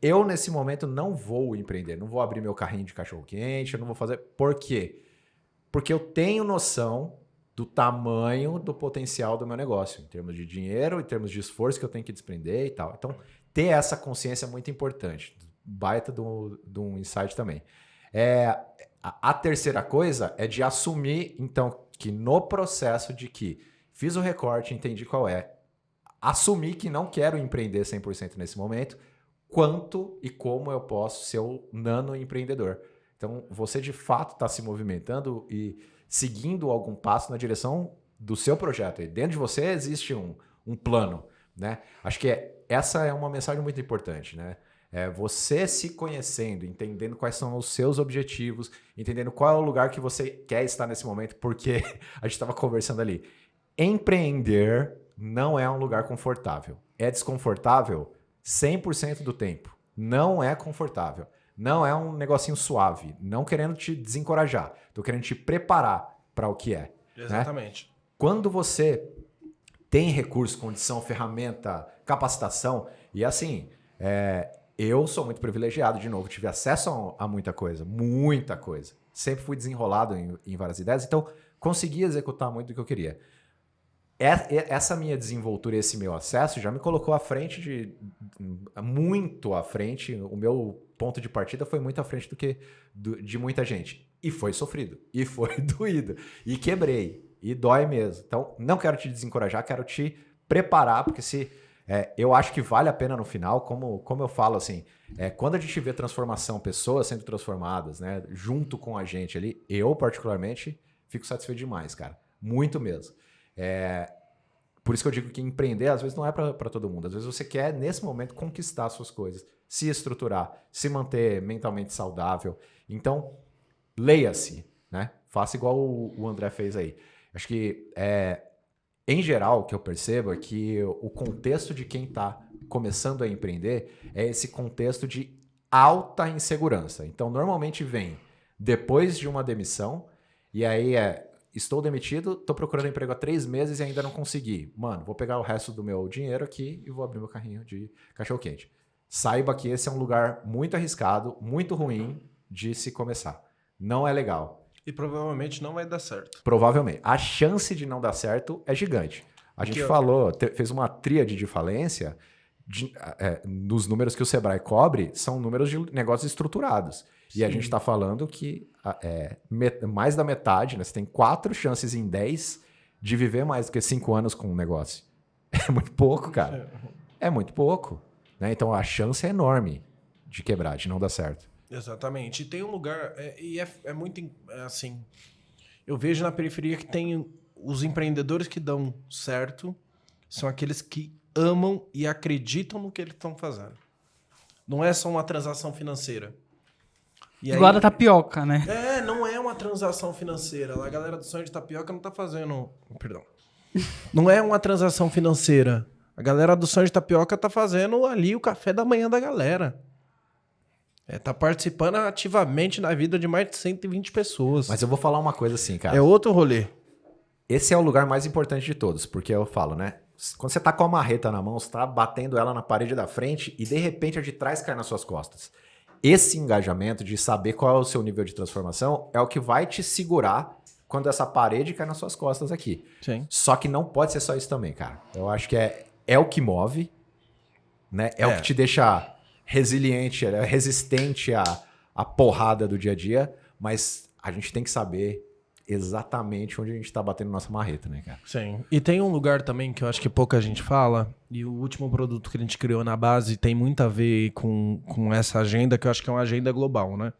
Eu, nesse momento, não vou empreender, não vou abrir meu carrinho de cachorro-quente, eu não vou fazer... Por quê? Porque eu tenho noção do tamanho do potencial do meu negócio, em termos de dinheiro, em termos de esforço que eu tenho que desprender e tal. Então, ter essa consciência é muito importante. Baita de um insight também. A terceira coisa é de assumir, então, que no processo de que fiz o recorte, entendi qual assumir que não quero empreender 100% nesse momento, quanto e como eu posso ser o nano empreendedor. Então, você de fato está se movimentando e seguindo algum passo na direção do seu projeto. E dentro de você existe um plano, né? Acho que essa é uma mensagem muito importante, né? Você se conhecendo, entendendo quais são os seus objetivos, entendendo qual é o lugar que você quer estar nesse momento, porque a gente estava conversando ali. Empreender não é um lugar confortável. É desconfortável 100% do tempo. Não é confortável. Não é um negocinho suave. Não querendo te desencorajar. Estou querendo te preparar para o que é. Exatamente. Né? Quando você tem recurso, condição, ferramenta, capacitação, e assim, eu sou muito privilegiado, de novo, tive acesso a muita coisa. Muita coisa. Sempre fui desenrolado em várias ideias, então consegui executar muito do que eu queria. Essa minha desenvoltura, esse meu acesso já me colocou à frente muito à frente. O meu ponto de partida foi muito à frente de muita gente. E foi sofrido. E foi doído. E quebrei. E dói mesmo. Então, não quero te desencorajar, quero te preparar, porque eu acho que vale a pena no final, como eu falo assim, quando a gente vê transformação, pessoas sendo transformadas, né, junto com a gente ali, eu particularmente fico satisfeito demais, cara. Muito mesmo. Por isso que eu digo que empreender às vezes não é para todo mundo. Às vezes você quer, nesse momento, conquistar suas coisas, se estruturar, se manter mentalmente saudável. Então, leia-se, né? Faça igual o André fez aí. Acho que Em geral, o que eu percebo é que o contexto de quem está começando a empreender é esse contexto de alta insegurança. Então, normalmente vem depois de uma demissão, e aí estou demitido, estou procurando emprego há 3 meses e ainda não consegui. Mano, vou pegar o resto do meu dinheiro aqui e vou abrir meu carrinho de cachorro-quente. Saiba que esse é um lugar muito arriscado, muito ruim de se começar. Não é legal. E provavelmente não vai dar certo. Provavelmente. A chance de não dar certo é gigante. A gente falou, fez uma tríade de falência, nos números que o Sebrae cobre, são números de negócios estruturados. Sim. E a gente está falando que mais da metade, né, você tem 4 chances em 10 de viver mais do que 5 anos com um negócio. É muito pouco, cara. É muito pouco. Né? Então a chance é enorme de quebrar, de não dar certo. Exatamente. E tem um lugar, é muito assim, eu vejo na periferia que tem os empreendedores que dão certo, são aqueles que amam e acreditam no que eles estão fazendo. Não é só uma transação financeira. Igual a da tapioca, né? Não é uma transação financeira. A galera do sonho de tapioca não tá fazendo... Perdão. Não é uma transação financeira. A galera do sonho de tapioca tá fazendo ali o café da manhã da galera. Tá participando ativamente na vida de mais de 120 pessoas. Mas eu vou falar uma coisa assim, cara. É outro rolê. Esse é o lugar mais importante de todos, porque eu falo, né? Quando você tá com a marreta na mão, você tá batendo ela na parede da frente e de repente a de trás cai nas suas costas. Esse engajamento de saber qual é o seu nível de transformação é o que vai te segurar quando essa parede cai nas suas costas aqui. Sim. Só que não pode ser só isso também, cara. Eu acho que é o que move, né? É o que te deixa resiliente, resistente à porrada do dia a dia, mas a gente tem que saber exatamente onde a gente tá batendo nossa marreta, né, cara? Sim. E tem um lugar também que eu acho que pouca gente fala, e o último produto que a gente criou na base tem muito a ver com essa agenda, que eu acho que é uma agenda global, né?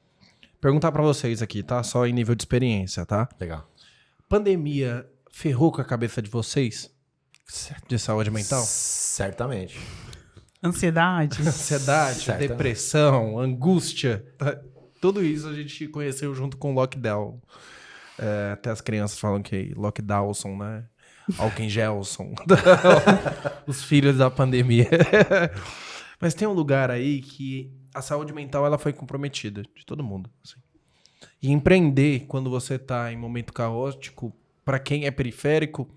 Perguntar pra vocês aqui, tá? Só em nível de experiência, tá? Legal. Pandemia ferrou com a cabeça de vocês? De saúde mental? Ansiedade. Ansiedade, depressão, angústia. Tudo isso a gente conheceu junto com o lockdown. Até as crianças falam que lockdownson, né? Alkengelson. Os filhos da pandemia. Mas tem um lugar aí que a saúde mental ela foi comprometida, de todo mundo. Assim. E empreender, quando você tá em momento caótico, para quem é periférico,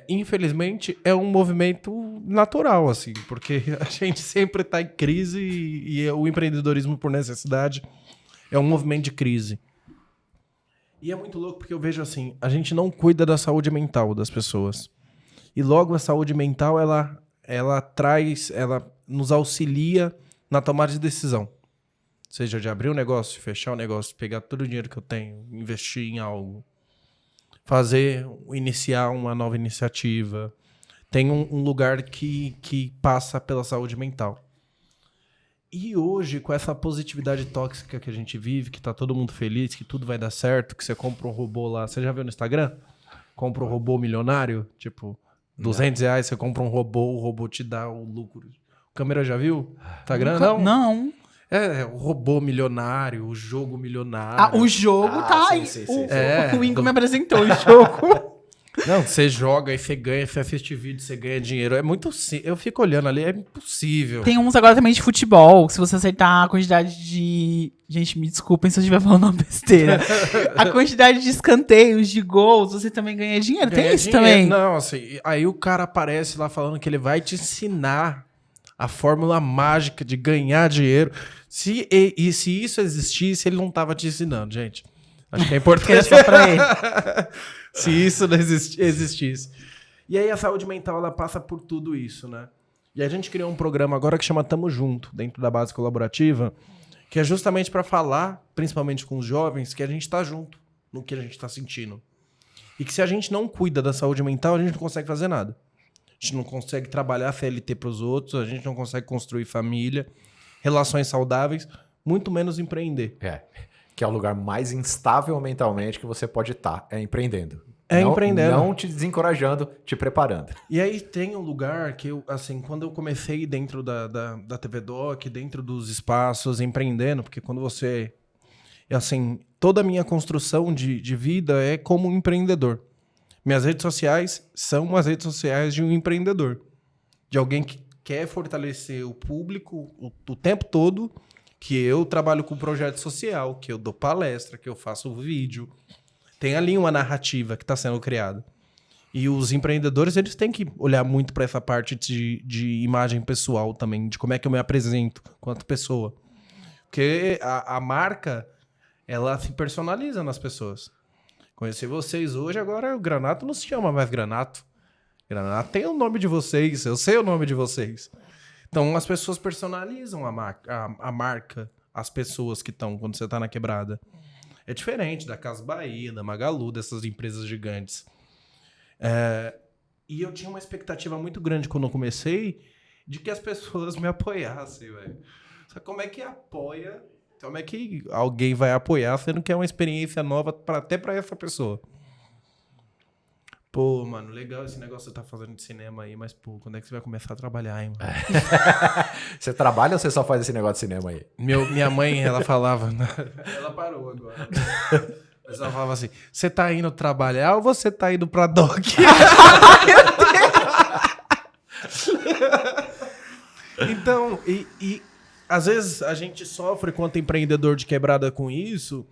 infelizmente, é um movimento natural, assim, porque a gente sempre tá em crise e o empreendedorismo por necessidade é um movimento de crise. E é muito louco porque eu vejo assim, a gente não cuida da saúde mental das pessoas. E logo a saúde mental, ela nos auxilia na tomada de decisão. Seja de abrir um negócio, fechar um negócio, pegar todo o dinheiro que eu tenho, investir em algo. Iniciar uma nova iniciativa. Tem um lugar que passa pela saúde mental. E hoje, com essa positividade tóxica que a gente vive, que tá todo mundo feliz, que tudo vai dar certo, que você compra um robô lá... Você já viu no Instagram? Compra um robô milionário, tipo, R$200, você compra um robô, o robô te dá o lucro. Câmera já viu? Instagram, não? Não. O robô milionário, o jogo milionário. O jogo tá aí. Sim. O Ingo me apresentou o jogo. Não, você joga e você ganha, você assiste vídeo, você ganha dinheiro. É muito simples. Eu fico olhando ali, é impossível. Tem uns agora também de futebol, que se você acertar a quantidade de... Gente, me desculpem se eu estiver falando uma besteira. A quantidade de escanteios, de gols, você também ganha dinheiro. Tem isso também. Não, assim, aí o cara aparece lá falando que ele vai te ensinar a fórmula mágica de ganhar dinheiro. Se isso existisse, ele não tava te ensinando, gente. Acho que é importante. Era só pra ele. Se isso não existisse. E aí a saúde mental, ela passa por tudo isso, né? E a gente criou um programa agora que chama Tamo Junto, dentro da base colaborativa, que é justamente para falar, principalmente com os jovens, que a gente tá junto no que a gente tá sentindo. E que se a gente não cuida da saúde mental, a gente não consegue fazer nada. A gente não consegue trabalhar CLT pros outros, a gente não consegue construir família, relações saudáveis, muito menos empreender. Que é o lugar mais instável mentalmente que você pode estar, empreendendo. Empreendendo. Não te desencorajando, te preparando. E aí tem um lugar que eu, assim, quando eu comecei dentro da TV Doc, dentro dos espaços, empreendendo, porque quando você... Assim, toda a minha construção de vida é como um empreendedor. Minhas redes sociais são as redes sociais de um empreendedor. De alguém que quer fortalecer o público o tempo todo, que eu trabalho com projeto social, que eu dou palestra, que eu faço vídeo. Tem ali uma narrativa que está sendo criada. E os empreendedores, eles têm que olhar muito para essa parte de imagem pessoal também, de como é que eu me apresento quanto pessoa. Porque a marca, ela se personaliza nas pessoas. Conhecer vocês hoje, agora o Granato não se chama mais Granato. Granato tem o nome de vocês, eu sei o nome de vocês. Então as pessoas personalizam a marca, as pessoas que estão quando você está na quebrada. É diferente da Casas Bahia, da Magalu, dessas empresas gigantes. E eu tinha uma expectativa muito grande quando eu comecei de que as pessoas me apoiassem, velho. Só como é que apoia? Como é que alguém vai apoiar sendo que é uma experiência nova até pra essa pessoa? Pô, mano, legal esse negócio que você tá fazendo de cinema aí, mas, pô, quando é que você vai começar a trabalhar, hein, mano? Você trabalha ou você só faz esse negócio de cinema aí? Minha mãe, ela falava... Ela parou agora. Mas ela falava assim, você tá indo trabalhar ou você tá indo pra doc? Então, às vezes a gente sofre quanto empreendedor de quebrada com isso,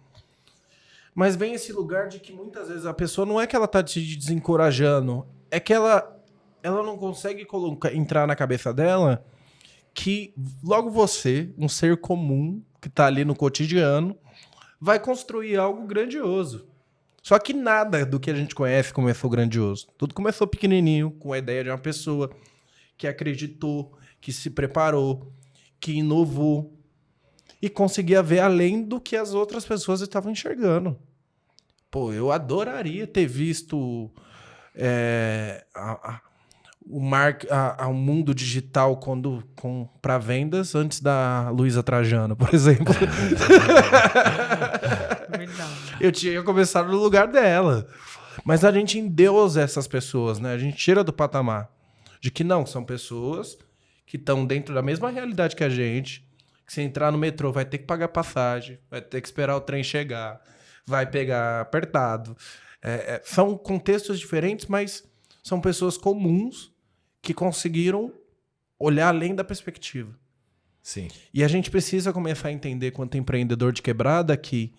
mas vem esse lugar de que muitas vezes a pessoa não é que ela tá te desencorajando, é que ela não consegue entrar na cabeça dela que logo você, um ser comum que tá ali no cotidiano, vai construir algo grandioso. Só que nada do que a gente conhece começou grandioso. Tudo começou pequenininho, com a ideia de uma pessoa que acreditou, que se preparou, que inovou e conseguia ver além do que as outras pessoas estavam enxergando. Pô, eu adoraria ter visto o mundo digital para vendas antes da Luísa Trajano, por exemplo. Verdade. Eu tinha começado no lugar dela. Mas a gente endeusa essas pessoas, né? A gente tira do patamar de que não, são pessoas que estão dentro da mesma realidade que a gente, que se entrar no metrô vai ter que pagar passagem, vai ter que esperar o trem chegar, vai pegar apertado. São contextos diferentes, mas são pessoas comuns que conseguiram olhar além da perspectiva. Sim. E a gente precisa começar a entender, quanto empreendedor de quebrada, que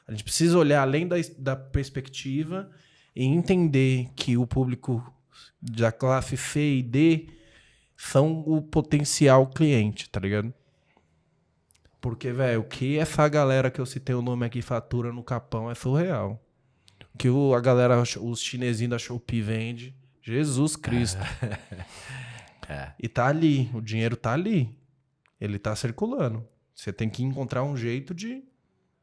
a gente precisa olhar além da perspectiva e entender que o público da classe C e D são o potencial cliente, tá ligado? Porque, velho, o que essa galera que eu citei o nome aqui fatura no Capão é surreal. O que a galera, os chinesinhos da Shopee vende, Jesus Cristo. E tá ali, o dinheiro tá ali. Ele tá circulando. Você tem que encontrar um jeito de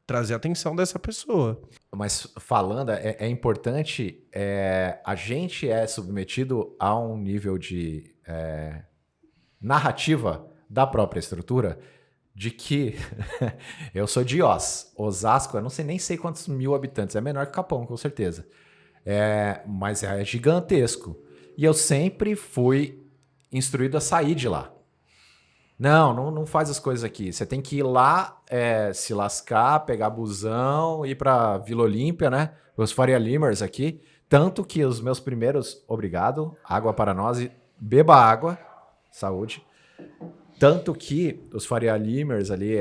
trazer a atenção dessa pessoa. Mas falando, é importante, a gente é submetido a um nível de narrativa da própria estrutura de que eu sou de Osasco, eu não sei nem sei quantos mil habitantes, é menor que Capão, com certeza. Mas é gigantesco. E eu sempre fui instruído a sair de lá. Não faz as coisas aqui. Você tem que ir lá, se lascar, pegar busão, ir pra Vila Olímpia, né? Os Faria Limers aqui. Tanto que os meus primeiros... Obrigado. Água para nós. E beba água. Saúde. Tanto que os Faria Limers ali...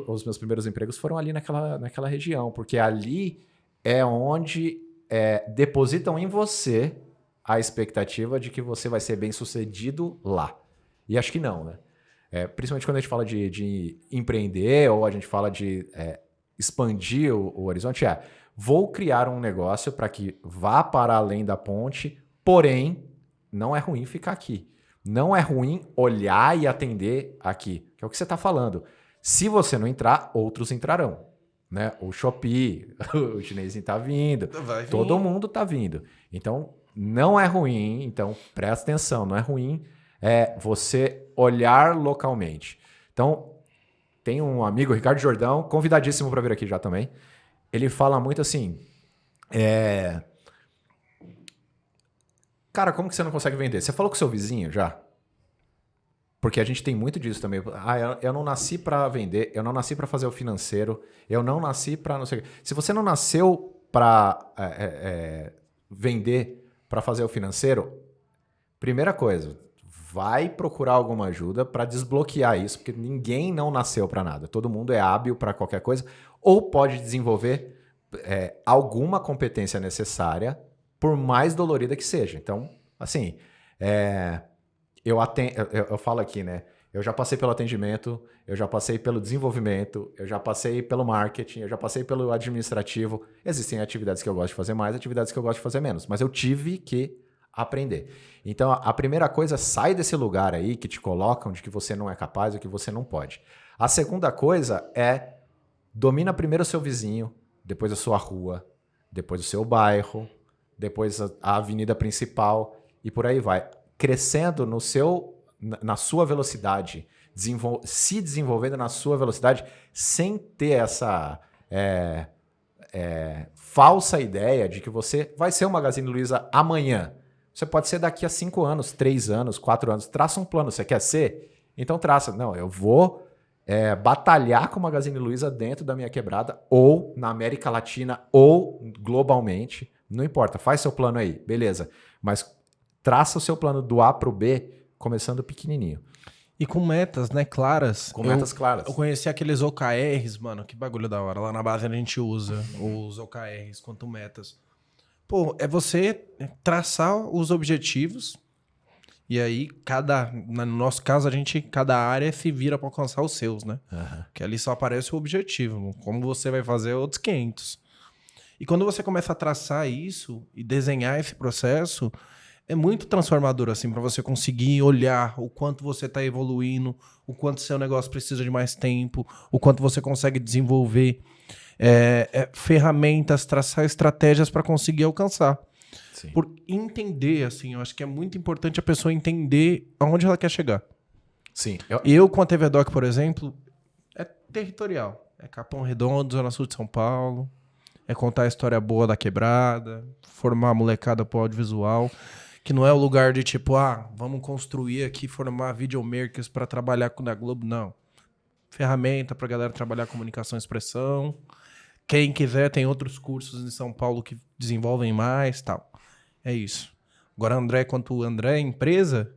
os meus primeiros empregos foram ali naquela região. Porque ali é onde depositam em você a expectativa de que você vai ser bem sucedido lá. E acho que não, né? Principalmente quando a gente fala de empreender ou a gente fala de expandir o horizonte, vou criar um negócio para que vá para além da ponte, porém, não é ruim ficar aqui. Não é ruim olhar e atender aqui, que é o que você está falando. Se você não entrar, outros entrarão. Né? O Shopee, o chinesinho está vindo, todo mundo está vindo. Então, não é ruim, então presta atenção, não é ruim você olhar localmente. Então, tem um amigo, Ricardo Jordão, convidadíssimo para vir aqui já também. Ele fala muito assim, cara, como que você não consegue vender? Você falou com o seu vizinho já? Porque a gente tem muito disso também. Eu não nasci para vender, eu não nasci para fazer o financeiro, eu não nasci para não sei o quê. Se você não nasceu para vender para fazer o financeiro, primeira coisa, vai procurar alguma ajuda para desbloquear isso, porque ninguém não nasceu para nada. Todo mundo é hábil para qualquer coisa, ou pode desenvolver alguma competência necessária, por mais dolorida que seja. Então, assim, eu falo aqui, né? Eu já passei pelo atendimento, eu já passei pelo desenvolvimento, eu já passei pelo marketing, eu já passei pelo administrativo. Existem atividades que eu gosto de fazer mais, atividades que eu gosto de fazer menos, mas eu tive que aprender. Então, a primeira coisa, sai desse lugar aí que te colocam de que você não é capaz ou que você não pode. A segunda coisa é domina primeiro o seu vizinho, depois a sua rua, depois o seu bairro, depois a avenida principal e por aí vai. Crescendo na sua velocidade, se desenvolvendo na sua velocidade, sem ter essa falsa ideia de que você vai ser o Magazine Luiza amanhã. Você pode ser daqui a 5 anos, 3 anos, 4 anos. Traça um plano. Você quer ser? Então traça. Não, eu vou batalhar com o Magazine Luiza dentro da minha quebrada, ou na América Latina, ou globalmente. Não importa, faz seu plano aí, beleza. Mas traça o seu plano do A para o B, começando pequenininho. E com metas, né, claras. Com metas claras. Eu conheci aqueles OKRs, mano, que bagulho da hora. Lá na base a gente usa os OKRs quanto metas. Pô, é você traçar os objetivos e aí no nosso caso, cada área se vira para alcançar os seus, né? Uhum. Que ali só aparece o objetivo. Como você vai fazer outros 500. E quando você começa a traçar isso e desenhar esse processo, é muito transformador, assim, para você conseguir olhar o quanto você está evoluindo, o quanto seu negócio precisa de mais tempo, o quanto você consegue desenvolver ferramentas, traçar estratégias para conseguir alcançar. Sim. Por entender, assim, eu acho que é muito importante a pessoa entender aonde ela quer chegar. Sim. Eu com a TV Doc, por exemplo, é territorial. É Capão Redondo, Zona Sul de São Paulo. É contar a história boa da quebrada, formar a molecada pro audiovisual, que não é o lugar de tipo, vamos construir aqui, formar videomakers para trabalhar com a Globo, não. Ferramenta pra galera trabalhar comunicação e expressão. Quem quiser, tem outros cursos em São Paulo que desenvolvem mais, tal. É isso. Agora, André, quanto André, empresa,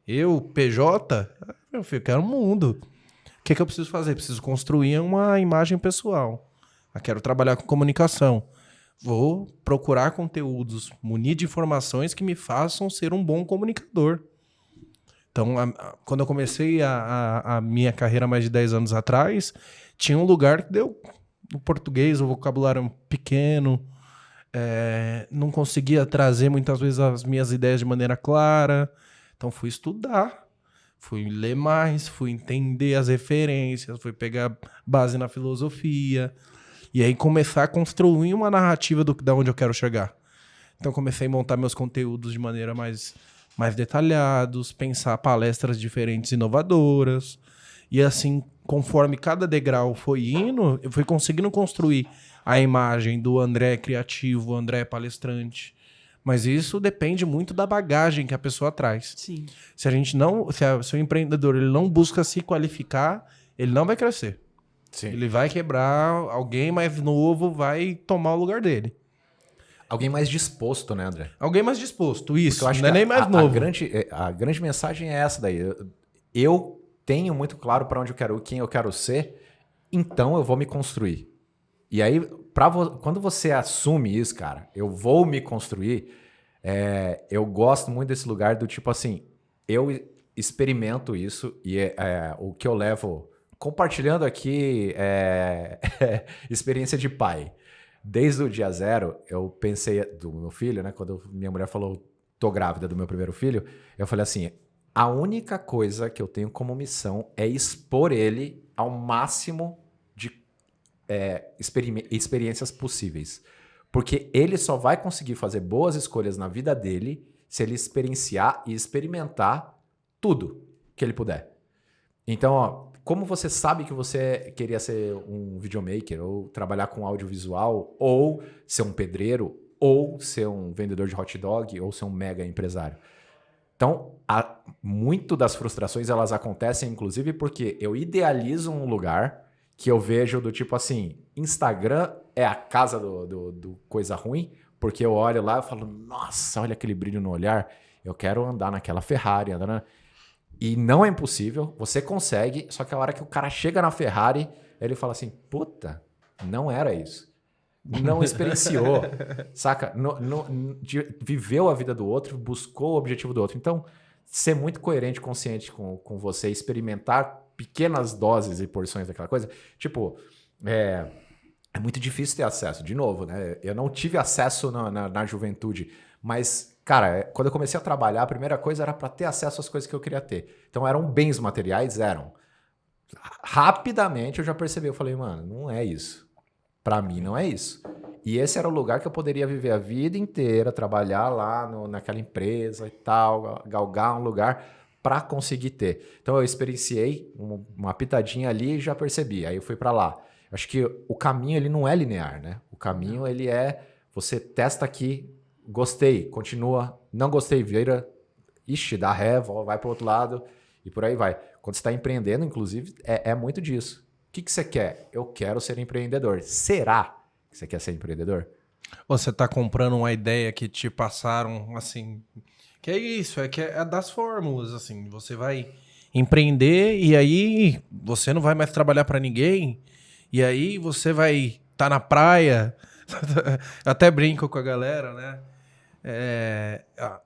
eu, PJ, eu quero um mundo. O que eu preciso fazer? Preciso construir uma imagem pessoal. Eu quero trabalhar com comunicação. Vou procurar conteúdos, munir de informações que me façam ser um bom comunicador. Então, quando eu comecei a minha carreira mais de 10 anos atrás, tinha um lugar que deu o português, o vocabulário pequeno, não conseguia trazer muitas vezes as minhas ideias de maneira clara. Então, fui estudar, fui ler mais, fui entender as referências, fui pegar base na filosofia. E aí começar a construir uma narrativa de onde eu quero chegar. Então comecei a montar meus conteúdos de maneira mais detalhados, pensar palestras diferentes, inovadoras. E assim, conforme cada degrau foi indo, eu fui conseguindo construir a imagem do André criativo, André palestrante. Mas isso depende muito da bagagem que a pessoa traz. Sim. Se o empreendedor ele não busca se qualificar, ele não vai crescer. Sim. Ele vai quebrar, alguém mais novo vai tomar o lugar dele. Alguém mais disposto, né, André? Alguém mais disposto, isso. Eu acho não é nem mais novo. A grande mensagem é essa daí. Eu tenho muito claro para onde eu quero ir, quem eu quero ser, então eu vou me construir. E aí, quando você assume isso, cara, eu vou me construir, eu gosto muito desse lugar do tipo assim, eu experimento isso e o que eu levo... Compartilhando aqui experiência de pai. Desde o dia 0, eu pensei do meu filho, né? Quando minha mulher falou, tô grávida do meu primeiro filho, eu falei assim, a única coisa que eu tenho como missão é expor ele ao máximo de experiências possíveis. Porque ele só vai conseguir fazer boas escolhas na vida dele se ele experienciar e experimentar tudo que ele puder. Então, ó, como você sabe que você queria ser um videomaker, ou trabalhar com audiovisual, ou ser um pedreiro, ou ser um vendedor de hot dog, ou ser um mega empresário? Então, muito das frustrações elas acontecem, inclusive, porque eu idealizo um lugar que eu vejo do tipo assim, Instagram é a casa do coisa ruim, porque eu olho lá e falo, nossa, olha aquele brilho no olhar, eu quero andar naquela Ferrari, E não é impossível, você consegue, só que a hora que o cara chega na Ferrari, ele fala assim, puta, não era isso. Não experienciou, saca? Viveu a vida do outro, buscou o objetivo do outro. Então, ser muito coerente, consciente com você, experimentar pequenas doses e porções daquela coisa. Tipo, é muito difícil ter acesso. De novo, né? Eu não tive acesso na juventude, mas, cara, quando eu comecei a trabalhar, a primeira coisa era para ter acesso às coisas que eu queria ter. Então, eram bens materiais? Eram. Rapidamente eu já percebi, eu falei, mano, não é isso. Para mim não é isso. E esse era o lugar que eu poderia viver a vida inteira, trabalhar lá naquela empresa e tal, galgar um lugar para conseguir ter. Então eu experienciei uma pitadinha ali e já percebi. Aí eu fui para lá. Acho que o caminho ele não é linear, né? O caminho ele é você testa aqui, gostei, continua, não gostei, vira, dá ré, vai para o outro lado e por aí vai. Quando você está empreendendo, inclusive, é muito disso. O que você quer? Eu quero ser empreendedor. Será que você quer ser empreendedor? Você tá comprando uma ideia que te passaram, assim... Que é isso, que é das fórmulas, assim. Você vai empreender e aí você não vai mais trabalhar para ninguém. E aí você vai estar na praia. Eu até brinco com a galera, né?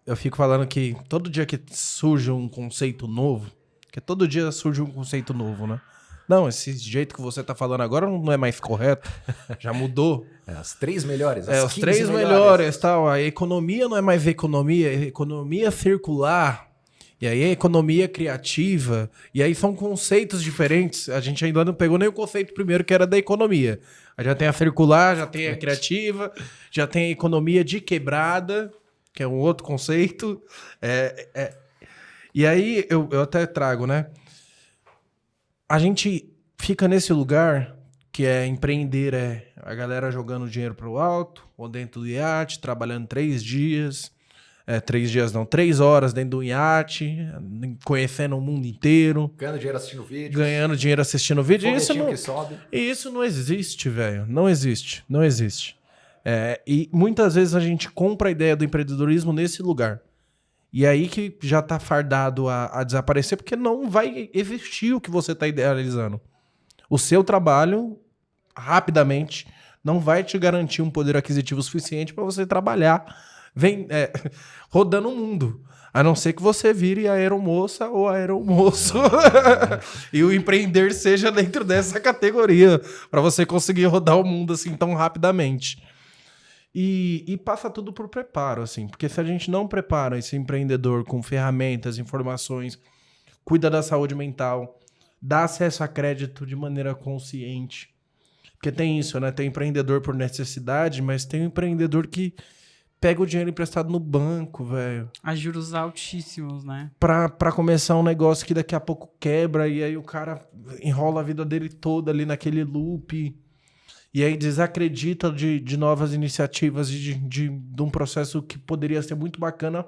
Eu fico falando que todo dia que surge um conceito novo, que todo dia surge um conceito novo, né? Não, esse jeito que você tá falando agora não é mais correto. Já mudou. As 3 melhores. Os 3 melhores, tal. A economia não é mais economia, é economia circular. E aí a economia criativa. E aí são conceitos diferentes. A gente ainda não pegou nem o conceito primeiro, que era da economia. Aí já tem a circular, já tem a criativa, já tem a economia de quebrada, que é um outro conceito. E aí eu até trago, né? A gente fica nesse lugar que é empreender, a galera jogando dinheiro pro alto, ou dentro do iate, trabalhando 3 dias. 3 dias não, 3 horas dentro do iate, conhecendo o mundo inteiro. Ganhando dinheiro assistindo vídeos. Ganhando dinheiro assistindo vídeo. Isso não existe, velho. Não existe. Não existe. E muitas vezes a gente compra a ideia do empreendedorismo nesse lugar. E aí que já tá fardado a desaparecer, porque não vai existir o que você tá idealizando. O seu trabalho, rapidamente, não vai te garantir um poder aquisitivo suficiente para você trabalhar rodando o mundo. A não ser que você vire a aeromoça ou aeromoço. E o empreender seja dentro dessa categoria, para você conseguir rodar o mundo assim tão rapidamente. E passa tudo por preparo, assim. Porque se a gente não prepara esse empreendedor com ferramentas, informações, cuida da saúde mental, dá acesso a crédito de maneira consciente. Porque tem isso, né? Tem empreendedor por necessidade, mas tem um empreendedor que pega o dinheiro emprestado no banco, velho. A juros altíssimos, né? Pra começar um negócio que daqui a pouco quebra e aí o cara enrola a vida dele toda ali naquele loop. E aí desacredita de novas iniciativas e de um processo que poderia ser muito bacana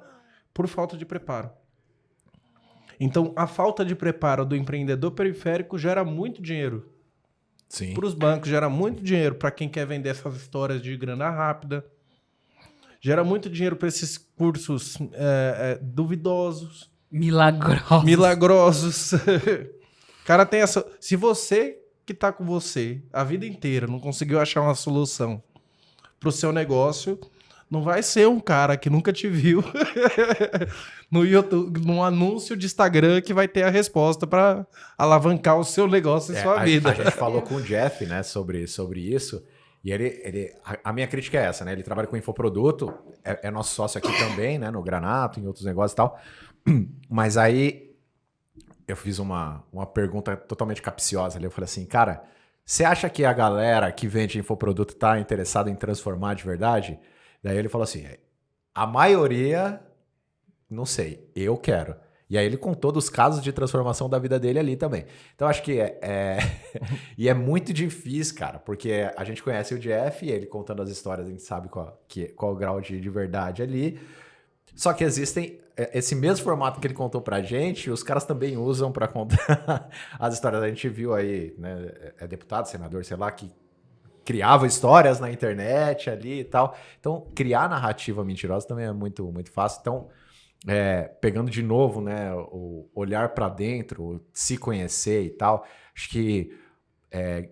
por falta de preparo. Então, a falta de preparo do empreendedor periférico gera muito dinheiro. Sim. Para os bancos, gera muito dinheiro para quem quer vender essas histórias de grana rápida. Gera muito dinheiro para esses cursos duvidosos. Milagrosos. Cara, tem essa... Se você que tá com você a vida inteira não conseguiu achar uma solução pro seu negócio, não vai ser um cara que nunca te viu no YouTube, num anúncio de Instagram que vai ter a resposta para alavancar o seu negócio e sua vida. A gente falou com o Jeff, né, sobre isso, e a minha crítica é essa, né? Ele trabalha com infoproduto, é nosso sócio aqui também, né, no Granato, em outros negócios e tal. Mas aí eu fiz uma pergunta totalmente capciosa ali. Eu falei assim, cara, você acha que a galera que vende infoproduto tá interessada em transformar de verdade? Daí ele falou assim, a maioria, não sei, eu quero. E aí ele contou dos casos de transformação da vida dele ali também. Então acho que e é muito difícil, cara, porque a gente conhece o Jeff, e ele contando as histórias, a gente sabe qual o grau de verdade ali. Só que existem esse mesmo formato que ele contou pra gente, os caras também usam pra contar as histórias. A gente viu aí, né, deputado, senador, sei lá, que criava histórias na internet ali e tal. Então, criar narrativa mentirosa também é muito, muito fácil. Então, pegando de novo, né, o olhar pra dentro, se conhecer e tal, acho que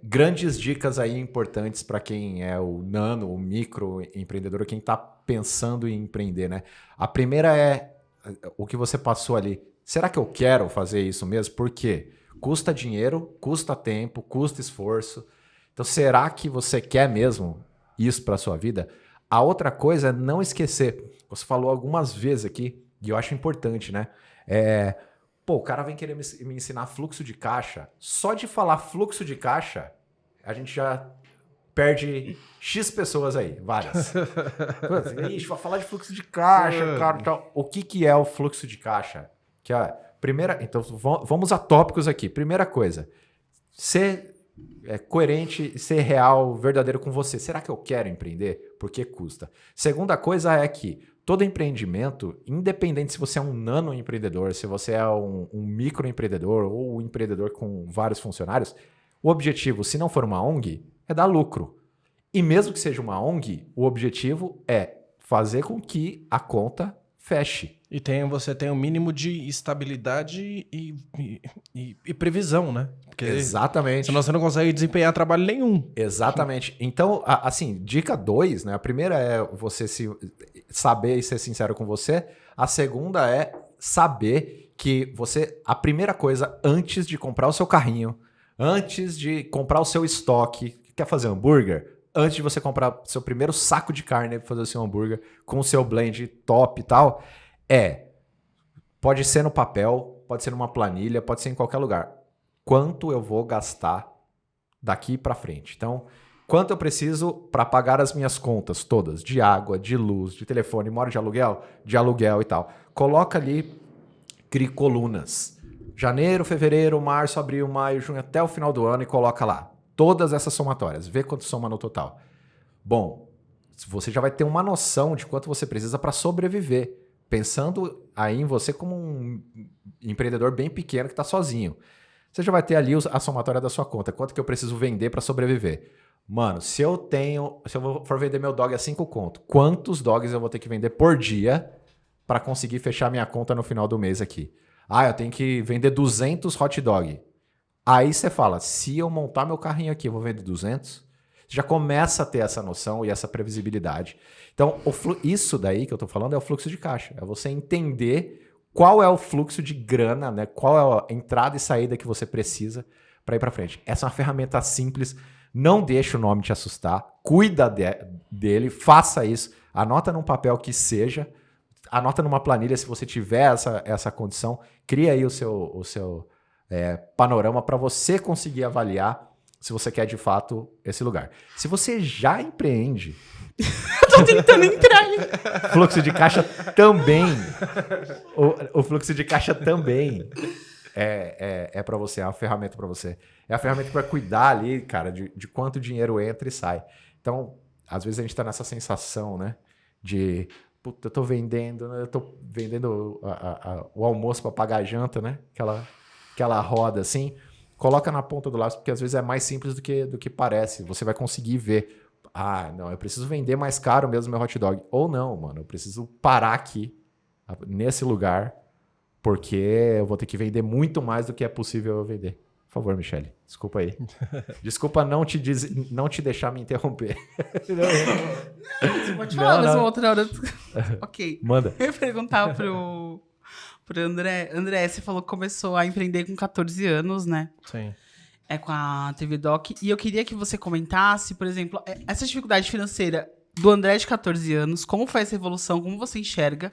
grandes dicas aí importantes para quem é o nano, o micro empreendedor, quem está pensando em empreender, né? A primeira é o que você passou ali. Será que eu quero fazer isso mesmo? Por quê? Custa dinheiro, custa tempo, custa esforço. Então, será que você quer mesmo isso para sua vida? A outra coisa é não esquecer. Você falou algumas vezes aqui, e eu acho importante, né? Pô, o cara vem querer me ensinar fluxo de caixa. Só de falar fluxo de caixa, a gente já perde X pessoas aí, várias. Ixi, vai falar de fluxo de caixa, cara. Tal. O que é o fluxo de caixa? Que a primeira, então, vamos a tópicos aqui. Primeira coisa, ser coerente, ser real, verdadeiro com você. Será que eu quero empreender? Porque custa. Segunda coisa é que todo empreendimento, independente se você é um nano empreendedor, se você é um micro empreendedor ou um empreendedor com vários funcionários, o objetivo, se não for uma ONG, é dar lucro. E mesmo que seja uma ONG, o objetivo é fazer com que a conta feche. E você tem um mínimo de estabilidade e previsão, né? Porque exatamente. Senão você não consegue desempenhar trabalho nenhum. Exatamente. Então, assim, dica 2, né? A primeira é você saber e ser sincero com você. A segunda é saber que a primeira coisa, antes de comprar o seu carrinho, antes de comprar o seu estoque, quer fazer hambúrguer? Antes de você comprar seu primeiro saco de carne para fazer o seu hambúrguer com o seu blend top e tal, pode ser no papel, pode ser numa planilha, pode ser em qualquer lugar. Quanto eu vou gastar daqui para frente? Então, quanto eu preciso para pagar as minhas contas todas, de água, de luz, de telefone, moro de aluguel e tal. Coloca ali, crie colunas. Janeiro, fevereiro, março, abril, maio, junho, até o final do ano e coloca lá. Todas essas somatórias, vê quanto soma no total. Bom, você já vai ter uma noção de quanto você precisa para sobreviver. Pensando aí em você como um empreendedor bem pequeno que está sozinho. Você já vai ter ali a somatória da sua conta. Quanto que eu preciso vender para sobreviver? Mano, se eu for vender meu dog a 5 conto, quantos dogs eu vou ter que vender por dia para conseguir fechar minha conta no final do mês aqui? Eu tenho que vender 200 hot dog. Aí você fala, se eu montar meu carrinho aqui, eu vou vender 200? Você já começa a ter essa noção e essa previsibilidade. Então, isso daí que eu tô falando é o fluxo de caixa. É você entender qual é o fluxo de grana, né? Qual é a entrada e saída que você precisa para ir para frente. Essa é uma ferramenta simples. Não deixa o nome te assustar. Cuida dele, faça isso. Anota num papel que seja. Anota numa planilha se você tiver essa condição. Cria aí o seu panorama para você conseguir avaliar se você quer de fato esse lugar. Se você já empreende... Tô tentando entrar aí. Fluxo de caixa também. O fluxo de caixa também é para você, é uma ferramenta para você. É a ferramenta para cuidar ali, cara, de quanto dinheiro entra e sai. Então, às vezes a gente tá nessa sensação, né? De, puta, eu tô vendendo o almoço para pagar a janta, né? Aquela roda assim. Coloca na ponta do lápis, porque às vezes é mais simples do que parece. Você vai conseguir ver. Não, eu preciso vender mais caro mesmo meu hot dog. Ou não, mano, eu preciso parar aqui, nesse lugar, porque eu vou ter que vender muito mais do que é possível eu vender. Por favor, Michele, desculpa aí. Desculpa não te deixar me interromper. Não, você pode falar, mas uma outra hora... Ok. Manda. Eu ia perguntar pro André. André, você falou que começou a empreender com 14 anos, né? Sim. Com a TV Doc. E eu queria que você comentasse, por exemplo, essa dificuldade financeira do André de 14 anos, como foi essa evolução, como você enxerga.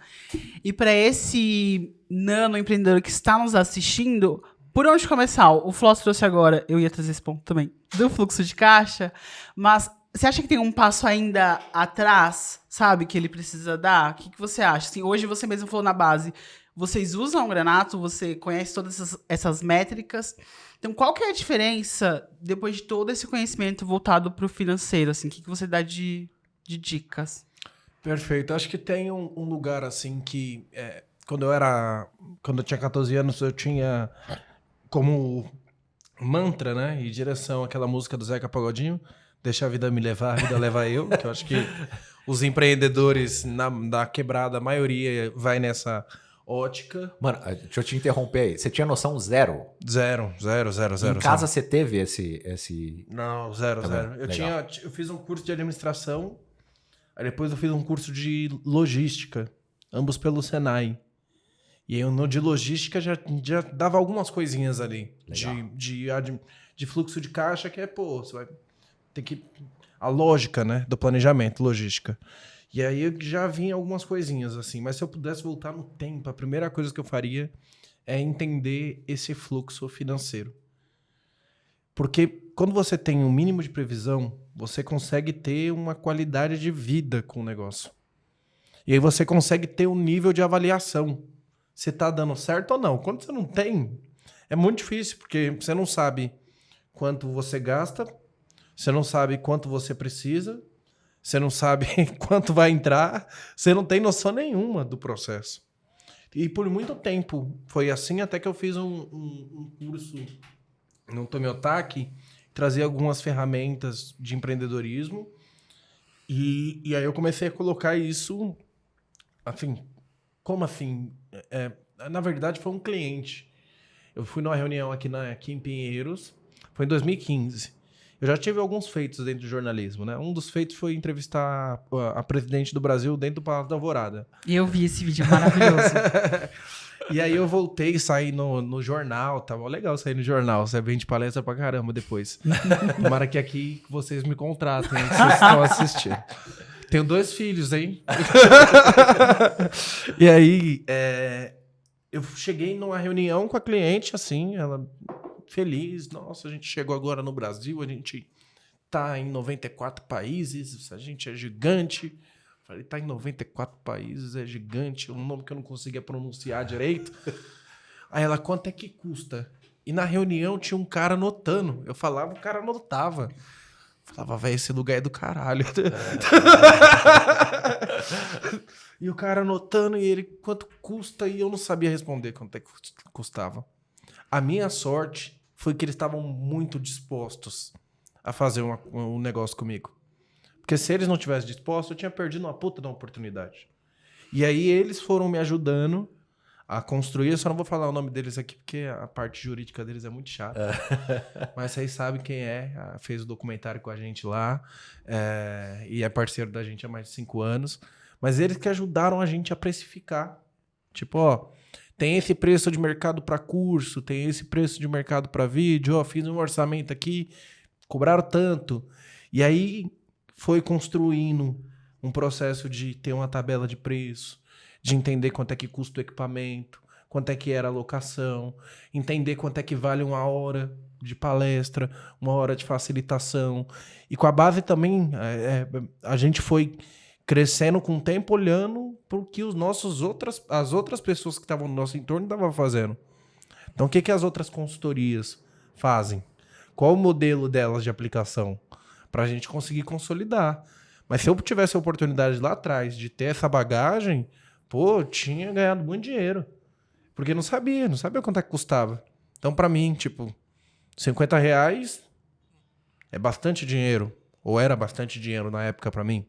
E para esse nano empreendedor que está nos assistindo, por onde começar? O Floss trouxe agora, eu ia trazer esse ponto também, do fluxo de caixa, mas você acha que tem um passo ainda atrás, sabe, que ele precisa dar? O que você acha? Assim, hoje você mesmo falou na base, vocês usam o Granato, você conhece todas essas métricas. Então, qual que é a diferença, depois de todo esse conhecimento voltado para o financeiro? Assim, o que você dá de dicas? Perfeito. Acho que tem um lugar assim que quando eu tinha 14 anos, eu tinha como mantra, né, e direção aquela música do Zeca Pagodinho, deixa a vida me levar, a vida leva eu, que eu acho que os empreendedores da quebrada, a maioria vai nessa ótica. Mano, deixa eu te interromper aí. Você tinha noção zero? Zero. Em casa você teve esse... Não, zero. Legal. Eu fiz um curso de administração, aí depois eu fiz um curso de logística, ambos pelo Senai. E aí no de logística já dava algumas coisinhas ali. De fluxo de caixa, que você vai ter que... A lógica, né, do planejamento, logística. E aí já vinha algumas coisinhas assim. Mas se eu pudesse voltar no tempo, a primeira coisa que eu faria é entender esse fluxo financeiro. Porque quando você tem um mínimo de previsão, você consegue ter uma qualidade de vida com o negócio. E aí você consegue ter um nível de avaliação. Se tá dando certo ou não. Quando você não tem, é muito difícil, porque você não sabe quanto você gasta, você não sabe quanto você precisa, você não sabe quanto vai entrar, você não tem noção nenhuma do processo. E por muito tempo foi assim, até que eu fiz um curso no Tomiotaki, trazia algumas ferramentas de empreendedorismo, e aí eu comecei a colocar isso, assim, como assim? Na verdade, foi um cliente. Eu fui numa reunião aqui em Pinheiros, foi em 2015. Eu já tive alguns feitos dentro do jornalismo, né? Um dos feitos foi entrevistar a presidente do Brasil dentro do Palácio da Alvorada. E eu vi esse vídeo maravilhoso. E aí eu voltei, saí no jornal, tava legal sair no jornal, você vende palestra pra caramba depois. Tomara que aqui vocês me contratem, que vocês estão assistindo. Tenho 2 filhos, hein? E aí, eu cheguei numa reunião com a cliente, assim, ela feliz. Nossa, a gente chegou agora no Brasil, a gente tá em 94 países, a gente é gigante. Falei, tá em 94 países, é gigante, um nome que eu não conseguia pronunciar direito. Aí ela, quanto é que custa? E na reunião tinha um cara anotando. Eu falava, o cara anotava. Falava, velho, esse lugar é do caralho. E o cara anotando, e ele, quanto custa? E eu não sabia responder quanto é que custava. A minha sorte foi que eles estavam muito dispostos a fazer um negócio comigo. Porque se eles não tivessem dispostos, eu tinha perdido uma puta de uma oportunidade. E aí eles foram me ajudando a construir. Eu só não vou falar o nome deles aqui, porque a parte jurídica deles é muito chata. Mas vocês sabem quem é. Fez o documentário com a gente lá. E é parceiro da gente há mais de 5 anos. Mas eles que ajudaram a gente a precificar. Tipo, ó, tem esse preço de mercado para curso, tem esse preço de mercado para vídeo, ó, fiz um orçamento aqui, cobraram tanto. E aí foi construindo um processo de ter uma tabela de preço, de entender quanto é que custa o equipamento, quanto é que era a locação, entender quanto é que vale uma hora de palestra, uma hora de facilitação. E com a base também, a gente foi crescendo com o tempo, olhando para o que as outras pessoas que estavam no nosso entorno estavam fazendo. Então, o que as outras consultorias fazem? Qual o modelo delas de aplicação? Para a gente conseguir consolidar. Mas se eu tivesse a oportunidade lá atrás de ter essa bagagem, eu tinha ganhado muito dinheiro. Porque não sabia quanto é que custava. Então, para mim, tipo, R$50 é bastante dinheiro. Ou era bastante dinheiro na época para mim.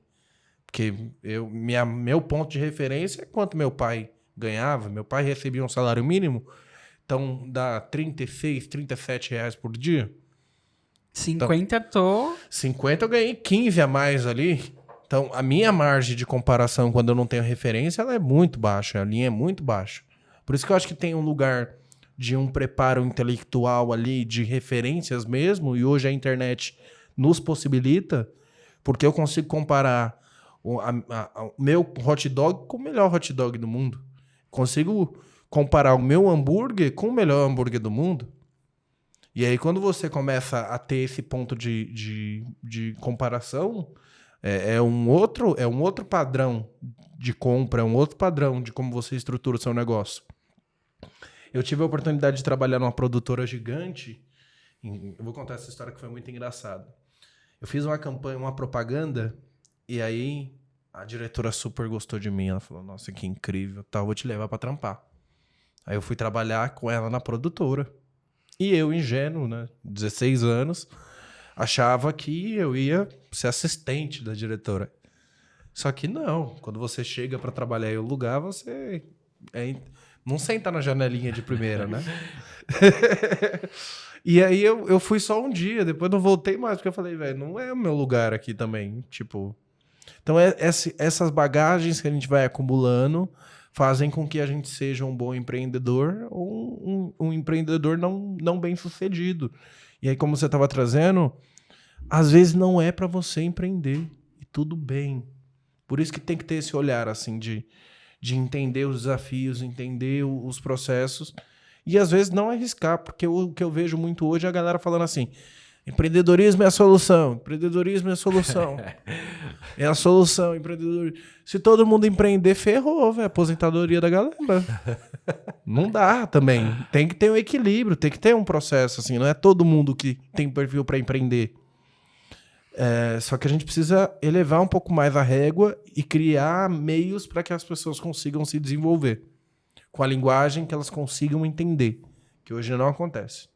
Porque meu ponto de referência é quanto meu pai ganhava. Meu pai recebia um salário mínimo, então dá R$36, R$37 por dia. 50 então, 50 eu ganhei 15 a mais ali. Então a minha margem de comparação quando eu não tenho referência, ela é muito baixa. A linha é muito baixa. Por isso que eu acho que tem um lugar de um preparo intelectual ali, de referências mesmo, e hoje a internet nos possibilita, porque eu consigo comparar o meu hot dog com o melhor hot dog do mundo. Consigo comparar o meu hambúrguer com o melhor hambúrguer do mundo. E aí, quando você começa a ter esse ponto de comparação, é um outro padrão de compra, é um outro padrão de como você estrutura o seu negócio. Eu tive a oportunidade de trabalhar numa produtora gigante. Eu vou contar essa história que foi muito engraçada. Eu fiz uma campanha, uma propaganda. E aí, A diretora super gostou de mim. Ela falou, nossa, que incrível. Tá, eu vou te levar pra trampar. Aí eu fui trabalhar com ela na produtora. E eu, ingênuo, né? 16 anos, achava que eu ia ser assistente da diretora. Só que não. Quando você chega pra trabalhar em um lugar, você não senta na janelinha de primeira, né? E aí eu fui só um dia, depois não voltei mais, porque eu falei, velho, não é o meu lugar aqui também, tipo... Então essas bagagens que a gente vai acumulando fazem com que a gente seja um bom empreendedor ou um empreendedor não bem sucedido. E aí, como você estava trazendo, às vezes não é para você empreender, e tudo bem. Por isso que tem que ter esse olhar assim de entender os desafios, entender os processos, e às vezes não arriscar, porque o que eu vejo muito hoje é a galera falando assim, empreendedorismo é a solução, empreendedorismo é a solução, é a solução, empreendedorismo. Se todo mundo empreender, ferrou, velho, aposentadoria da galera. Não dá também, tem que ter um equilíbrio, tem que ter um processo, assim, não é todo mundo que tem perfil para empreender. Só que a gente precisa elevar um pouco mais a régua e criar meios para que as pessoas consigam se desenvolver com a linguagem que elas consigam entender, que hoje não acontece.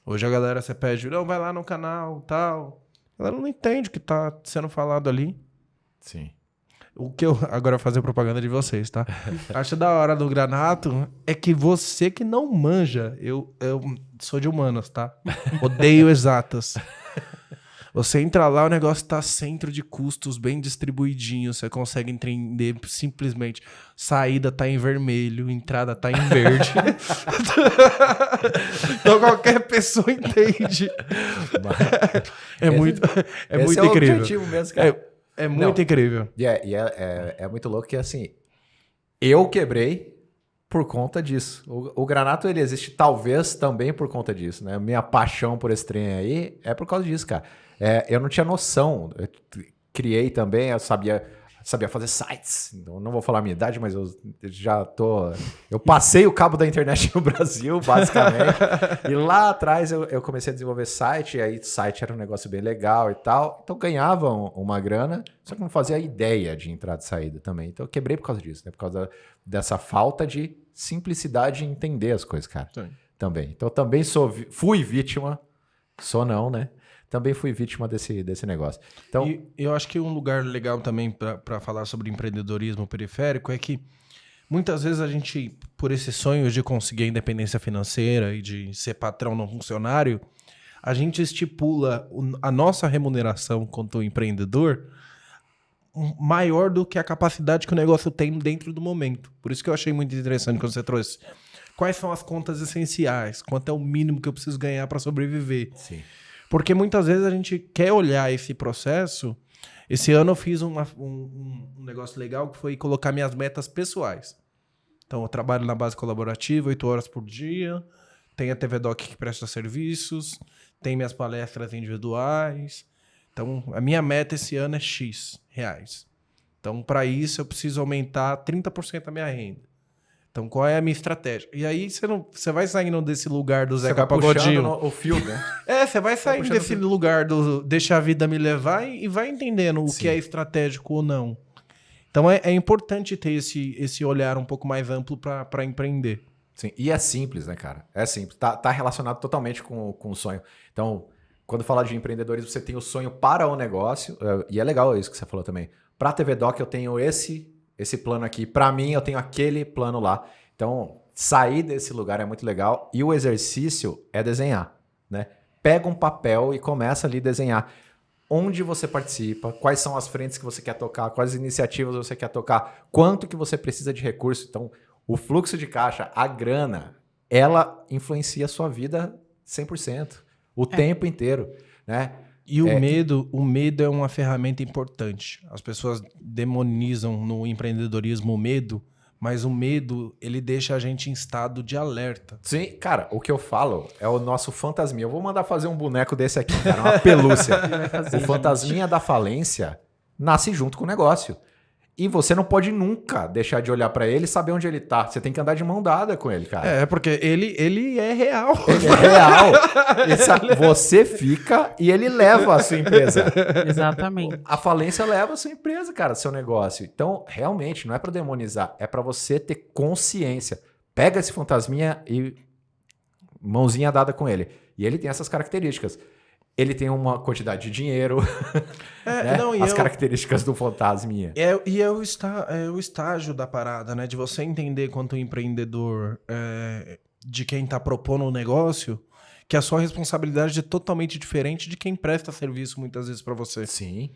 Hoje a galera, você pede, não, vai lá no canal, tal. A galera não entende o que tá sendo falado ali. Sim. O que eu agora vou fazer propaganda de vocês, tá? Acho da hora do Granato é que você que não manja, eu sou de humanas, tá? Odeio exatas. Você entra lá, o negócio tá centro de custos, bem distribuidinho, você consegue entender simplesmente. Saída tá em vermelho, entrada tá em verde. Então qualquer pessoa entende. É muito o incrível. Objetivo mesmo, cara. É muito incrível. E é muito louco que, assim, eu quebrei por conta disso. O Granato, ele existe talvez também por conta disso, né? Minha paixão por esse trem aí é por causa disso, cara. Eu não tinha noção. Eu criei também, eu sabia fazer sites. Não vou falar a minha idade, mas eu já tô... Eu passei o cabo da internet no Brasil, basicamente. E lá atrás eu comecei a desenvolver site, e aí site era um negócio bem legal e tal. Então ganhava uma grana, só que não fazia ideia de entrada e saída também. Então eu quebrei por causa disso, né? Por causa dessa falta de simplicidade em entender as coisas, cara. Sim. Também. Então eu também fui vítima, sou não, né? Também fui vítima desse negócio. Então, e eu acho que um lugar legal também para falar sobre empreendedorismo periférico é que muitas vezes a gente, por esse sonho de conseguir a independência financeira e de ser patrão não funcionário, a gente estipula a nossa remuneração quanto empreendedor maior do que a capacidade que o negócio tem dentro do momento. Por isso que eu achei muito interessante quando você trouxe. Quais são as contas essenciais? Quanto é o mínimo que eu preciso ganhar para sobreviver? Sim. Porque muitas vezes a gente quer olhar esse processo. Esse ano eu fiz um negócio legal que foi colocar minhas metas pessoais. Então eu trabalho na base colaborativa 8 horas por dia, tem a TV Doc que presta serviços, tem minhas palestras individuais. Então a minha meta esse ano é X reais. Então para isso eu preciso aumentar 30% a minha renda. Então, qual é a minha estratégia? E aí, você vai saindo desse lugar do Zeca Pagodinho. O fio, né? Você vai saindo desse lugar do deixa a vida me levar e vai entendendo o que é estratégico ou não. Então, é importante ter esse olhar um pouco mais amplo para empreender. Sim, e é simples, né, cara? É simples. Tá relacionado totalmente com o sonho. Então, quando fala de empreendedorismo, você tem o sonho para o negócio. E é legal isso que você falou também. Para a TV Doc, eu tenho esse plano aqui. Para mim, eu tenho aquele plano lá. Então, sair desse lugar é muito legal. E o exercício é desenhar, né? Pega um papel e começa ali a desenhar. Onde você participa, quais são as frentes que você quer tocar, quais iniciativas você quer tocar, quanto que você precisa de recurso. Então, o fluxo de caixa, a grana, ela influencia a sua vida 100%, o tempo inteiro, né? E o medo é uma ferramenta importante. As pessoas demonizam no empreendedorismo o medo, mas o medo, ele deixa a gente em estado de alerta. Sim, cara, o que eu falo é o nosso fantasminha. Eu vou mandar fazer um boneco desse aqui, cara, uma pelúcia. O fantasminha da falência nasce junto com o negócio. E você não pode nunca deixar de olhar pra ele e saber onde ele tá. Você tem que andar de mão dada com ele, cara. É, porque ele é real. Ele é real. Você fica e ele leva a sua empresa. Exatamente. A falência leva a sua empresa, cara, seu negócio. Então, realmente, não é pra demonizar. É pra você ter consciência. Pega esse fantasminha e mãozinha dada com ele. E ele tem essas características. Ele tem uma quantidade de dinheiro, né? As características do fantasminha. É o estágio da parada, né? De você entender quanto empreendedor, de quem tá propondo um negócio, que a sua responsabilidade é totalmente diferente de quem presta serviço muitas vezes para você. Sim,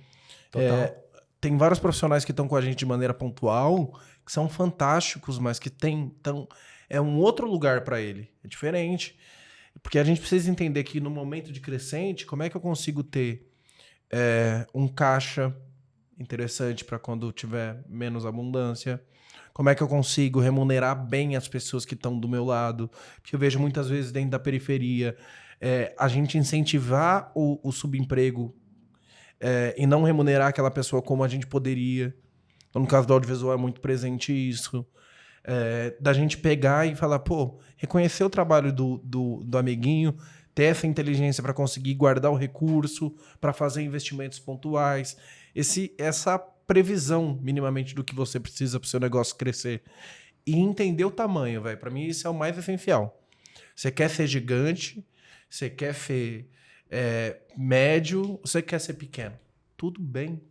total. Tem vários profissionais que estão com a gente de maneira pontual, que são fantásticos, mas que é um outro lugar para ele. É diferente. Porque a gente precisa entender que no momento de crescente, como é que eu consigo ter um caixa interessante para quando tiver menos abundância? Como é que eu consigo remunerar bem as pessoas que estão do meu lado? Porque eu vejo muitas vezes dentro da periferia a gente incentivar o subemprego e não remunerar aquela pessoa como a gente poderia. Então, no caso do audiovisual é muito presente isso. Da gente pegar e falar, pô, reconhecer o trabalho do amiguinho, ter essa inteligência para conseguir guardar o recurso, para fazer investimentos pontuais, essa previsão minimamente do que você precisa para o seu negócio crescer e entender o tamanho, velho. Para mim isso é o mais essencial. Você quer ser gigante, você quer ser médio, você quer ser pequeno. Tudo bem,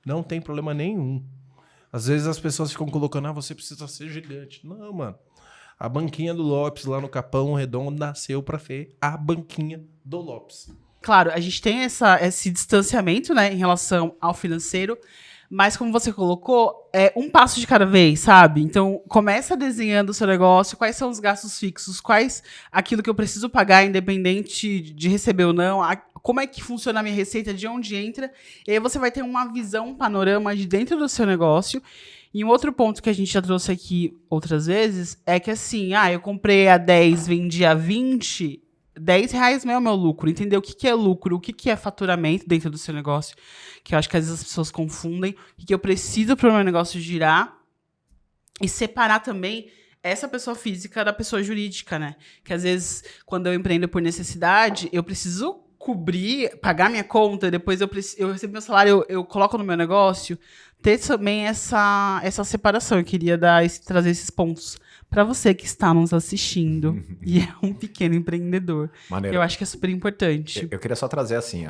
não tem problema nenhum. Às vezes as pessoas ficam colocando, você precisa ser gigante. Não, mano. A banquinha do Lopes lá no Capão Redondo nasceu para ser a banquinha do Lopes. Claro, a gente tem esse distanciamento, né, em relação ao financeiro, mas como você colocou, é um passo de cada vez, sabe? Então, começa desenhando o seu negócio, quais são os gastos fixos, aquilo que eu preciso pagar, independente de receber ou não, como é que funciona a minha receita, de onde entra, e aí você vai ter uma visão, um panorama de dentro do seu negócio. E um outro ponto que a gente já trouxe aqui outras vezes é que assim, eu comprei a 10, vendi a 20, R$10 não é o meu lucro. Entender o que é lucro, o que é faturamento dentro do seu negócio, que eu acho que às vezes as pessoas confundem, o que eu preciso para o meu negócio girar, e separar também essa pessoa física da pessoa jurídica, né? Que às vezes, quando eu empreendo por necessidade, eu preciso cobrir, pagar minha conta, depois eu recebo meu salário, eu coloco no meu negócio, ter também essa separação. Eu queria trazer esses pontos para você que está nos assistindo e é um pequeno empreendedor. Maneiro. Eu acho que é super importante. Eu queria só trazer assim,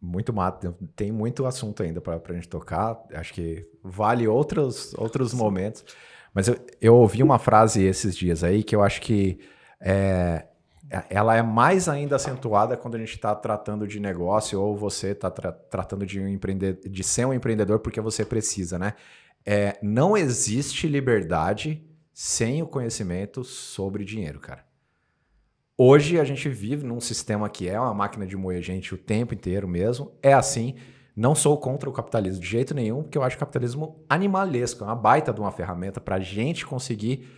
muito mato, tem muito assunto ainda para a gente tocar, acho que vale outros momentos, mas eu ouvi uma frase esses dias aí que eu acho que ela é mais ainda acentuada quando a gente está tratando de negócio ou você está tratando de ser um empreendedor porque você precisa, né? Não existe liberdade sem o conhecimento sobre dinheiro, cara. Hoje a gente vive num sistema que é uma máquina de moer gente o tempo inteiro mesmo. É assim. Não sou contra o capitalismo de jeito nenhum, porque eu acho o capitalismo animalesco. É uma baita de uma ferramenta para a gente conseguir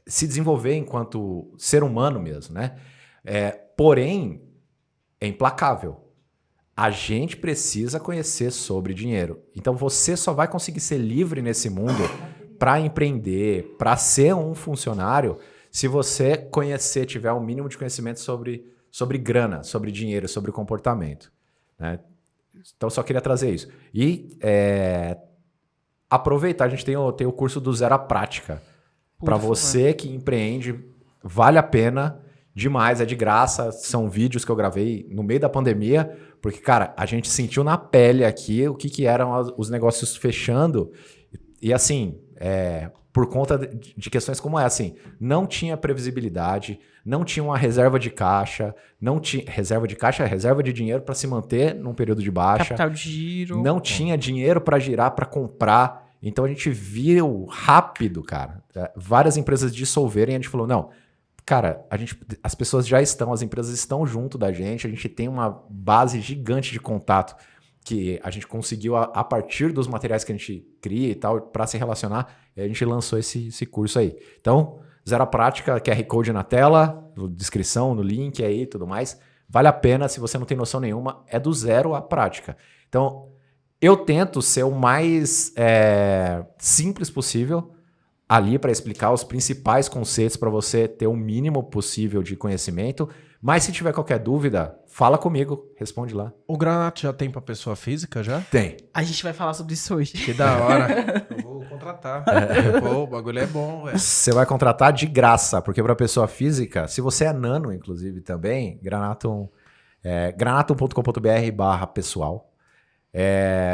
se desenvolver enquanto ser humano mesmo, né? Porém, é implacável. A gente precisa conhecer sobre dinheiro. Então você só vai conseguir ser livre nesse mundo para empreender, para ser um funcionário, se você tiver um mínimo de conhecimento sobre grana, sobre dinheiro, sobre comportamento, né? Então só queria trazer isso. E aproveitar, a gente tem o curso do Zero à Prática. Para você que empreende, vale a pena demais, é de graça. São vídeos que eu gravei no meio da pandemia, porque, cara, a gente sentiu na pele aqui o que eram os negócios fechando. E assim, por conta de questões como essa, assim, não tinha previsibilidade, não tinha uma reserva de caixa, reserva de dinheiro para se manter num período de baixa. Capital de giro. Não tinha dinheiro para girar, para comprar. Então a gente viu rápido, cara, várias empresas dissolverem. A gente falou, não, cara, as pessoas já estão, as empresas estão junto da gente, a gente tem uma base gigante de contato que a gente conseguiu a partir dos materiais que a gente cria e tal, para se relacionar, e a gente lançou esse curso aí. Então, Zero à Prática, QR Code na tela, descrição, no link aí e tudo mais. Vale a pena, se você não tem noção nenhuma, é do zero à prática. Então, Eu tento ser o mais simples possível ali para explicar os principais conceitos para você ter o mínimo possível de conhecimento. Mas se tiver qualquer dúvida, fala comigo, responde lá. O Granato já tem pra pessoa física já? Tem. A gente vai falar sobre isso hoje. Que da hora. Eu vou contratar. Pô, o bagulho é bom, velho. Você vai contratar de graça, porque para pessoa física, se você é nano, inclusive, também, granatum, granatum.com.br/pessoal.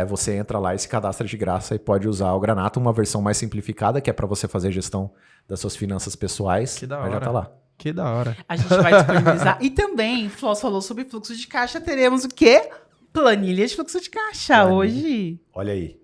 Você entra lá e se cadastra de graça e pode usar o Granatum, uma versão mais simplificada, que é para você fazer gestão das suas finanças pessoais. Que da Mas hora. já tá lá. Que da hora. A gente vai disponibilizar. E também, Floss falou sobre fluxo de caixa, teremos o quê? Planilha de fluxo de caixa Planilha. hoje. Olha aí.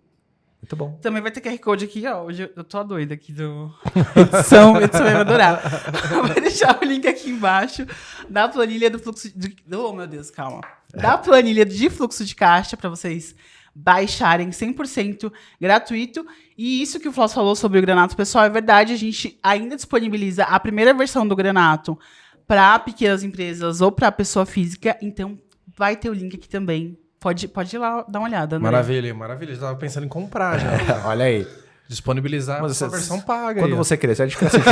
Muito bom. Também vai ter QR Code aqui, ó. Hoje eu tô a doida aqui do edição vai adorar. Vou deixar o link aqui embaixo da planilha do fluxo de... Oh, meu Deus, calma. Da planilha de fluxo de caixa para vocês baixarem 100% gratuito. E isso que o Floss falou sobre o Granato, pessoal, é verdade. A gente ainda disponibiliza a primeira versão do Granato para pequenas empresas ou para pessoa física. Então, vai ter o link aqui também. Pode ir lá dar uma olhada, né? Maravilha, maravilha. Eu tava pensando em comprar já. Olha aí. Disponibilizar Mas a versão paga. Quando aí, ó. você crescer, a gente cresce junto.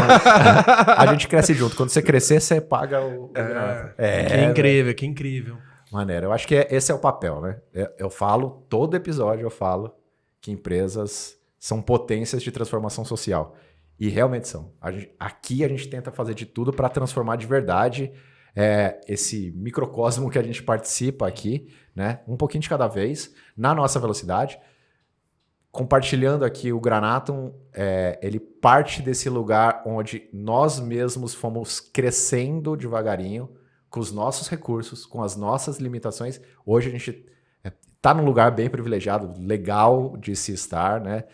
A gente cresce junto. Quando você crescer, você paga o Granatum. Que incrível, que incrível. Maneiro. Eu acho que esse é o papel, né? Eu falo, todo episódio eu falo que empresas são potências de transformação social. E realmente são. Aqui a gente tenta fazer de tudo para transformar de verdade esse microcosmo que a gente participa aqui, né? Um pouquinho de cada vez, na nossa velocidade. Compartilhando aqui o Granatum, ele parte desse lugar onde nós mesmos fomos crescendo devagarinho, com os nossos recursos, com as nossas limitações. Hoje a gente está num lugar bem privilegiado, legal de se estar, né?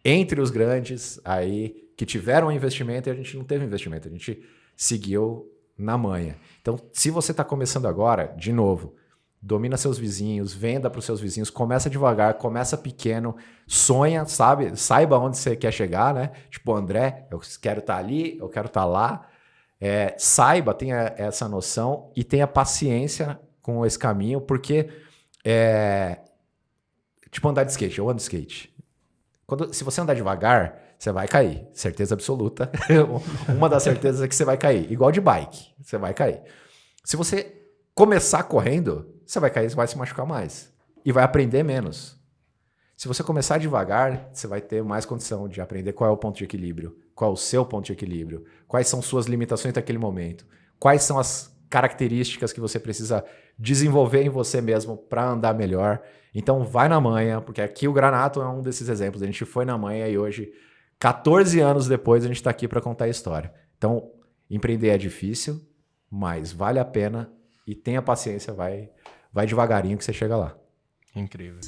Entre os grandes aí que tiveram investimento e a gente não teve investimento, a gente seguiu na manha. Então, se você está começando agora, de novo, domina seus vizinhos, venda para os seus vizinhos, começa devagar, começa pequeno, sonha, sabe? Saiba onde você quer chegar, né? Tipo, André, eu quero estar ali, eu quero estar lá. Saiba, tenha essa noção e tenha paciência com esse caminho, porque tipo andar de skate, eu ando de skate. Se você andar devagar, você vai cair, certeza absoluta. Uma das certezas é que você vai cair, igual de bike, você vai cair. Se você começar correndo, você vai cair, você vai se machucar mais e vai aprender menos. Se você começar devagar, você vai ter mais condição de aprender qual é o ponto de equilíbrio, qual é o seu ponto de equilíbrio, quais são suas limitações naquele momento, quais são as características que você precisa desenvolver em você mesmo para andar melhor. Então vai na manha, porque aqui o Granatum é um desses exemplos. A gente foi na manha e hoje, 14 anos depois, a gente está aqui para contar a história. Então, empreender é difícil, mas vale a pena e tenha paciência, vai devagarinho que você chega lá. Incrível.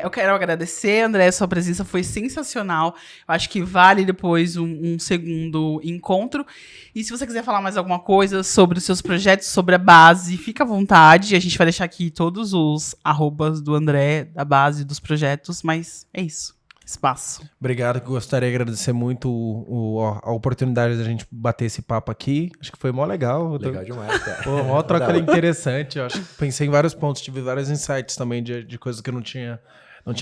Eu quero agradecer, André, sua presença foi sensacional. Eu acho que vale depois um segundo encontro. E se você quiser falar mais alguma coisa sobre os seus projetos, sobre a base, fica à vontade. A gente vai deixar aqui todos os arrobas do André, da base, dos projetos, mas é isso. Espaço. Obrigado, gostaria de agradecer muito a oportunidade da gente bater esse papo aqui. Acho que foi mó legal. Legal demais, cara. Pô, mó troca interessante. Eu acho que pensei em vários pontos, tive vários insights também de coisas que eu não tinha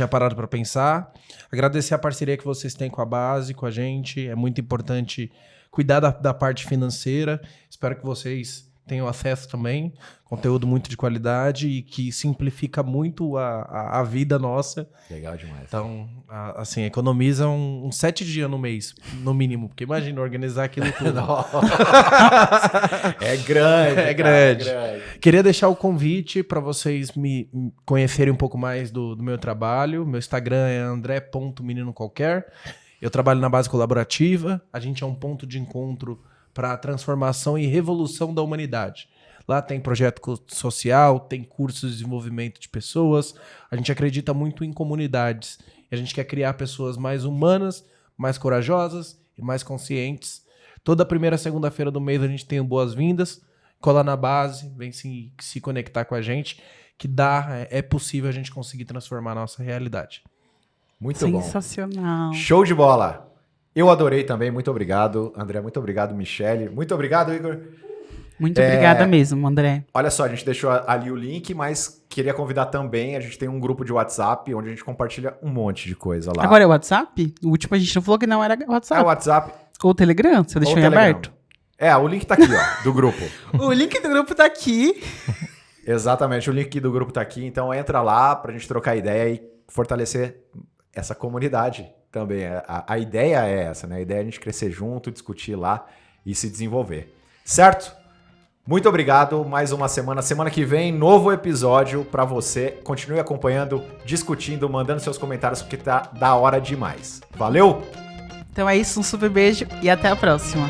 parado para pensar. Agradecer a parceria que vocês têm com a base, com a gente. É muito importante cuidar da parte financeira. Espero que vocês tenham acesso também. Conteúdo muito de qualidade e que simplifica muito a vida nossa. Legal demais. Então, assim, economiza uns 7 dias no mês, no mínimo. Porque imagina organizar aquilo tudo. É grande. É grande. Queria deixar o convite para vocês me conhecerem um pouco mais do meu trabalho. Meu Instagram é andré.meninoqualquer. Eu trabalho na base colaborativa. A gente é um ponto de encontro para a transformação e revolução da humanidade. Lá tem projeto social, tem cursos de desenvolvimento de pessoas. A gente acredita muito em comunidades. E a gente quer criar pessoas mais humanas, mais corajosas e mais conscientes. Toda primeira segunda-feira do mês a gente tem boas-vindas. Cola na base, vem se conectar com a gente, que é possível a gente conseguir transformar a nossa realidade. Muito bom. Sensacional. Show de bola. Eu adorei também, muito obrigado, André, muito obrigado, Michele, muito obrigado, Igor. Muito obrigada mesmo, André. Olha só, a gente deixou ali o link, mas queria convidar também, a gente tem um grupo de WhatsApp onde a gente compartilha um monte de coisa lá. Agora é o WhatsApp? O último a gente não falou que não era WhatsApp. É o WhatsApp. Ou o Telegram? Você deixou em aberto? O link tá aqui, ó, do grupo. O link do grupo tá aqui. Exatamente, o link do grupo tá aqui, então entra lá pra gente trocar ideia e fortalecer essa comunidade também. A ideia é essa, né? A ideia é a gente crescer junto, discutir lá e se desenvolver. Certo? Muito obrigado, mais uma semana. Semana que vem, novo episódio pra você. Continue acompanhando, discutindo, mandando seus comentários, porque tá da hora demais. Valeu? Então é isso, um super beijo e até a próxima.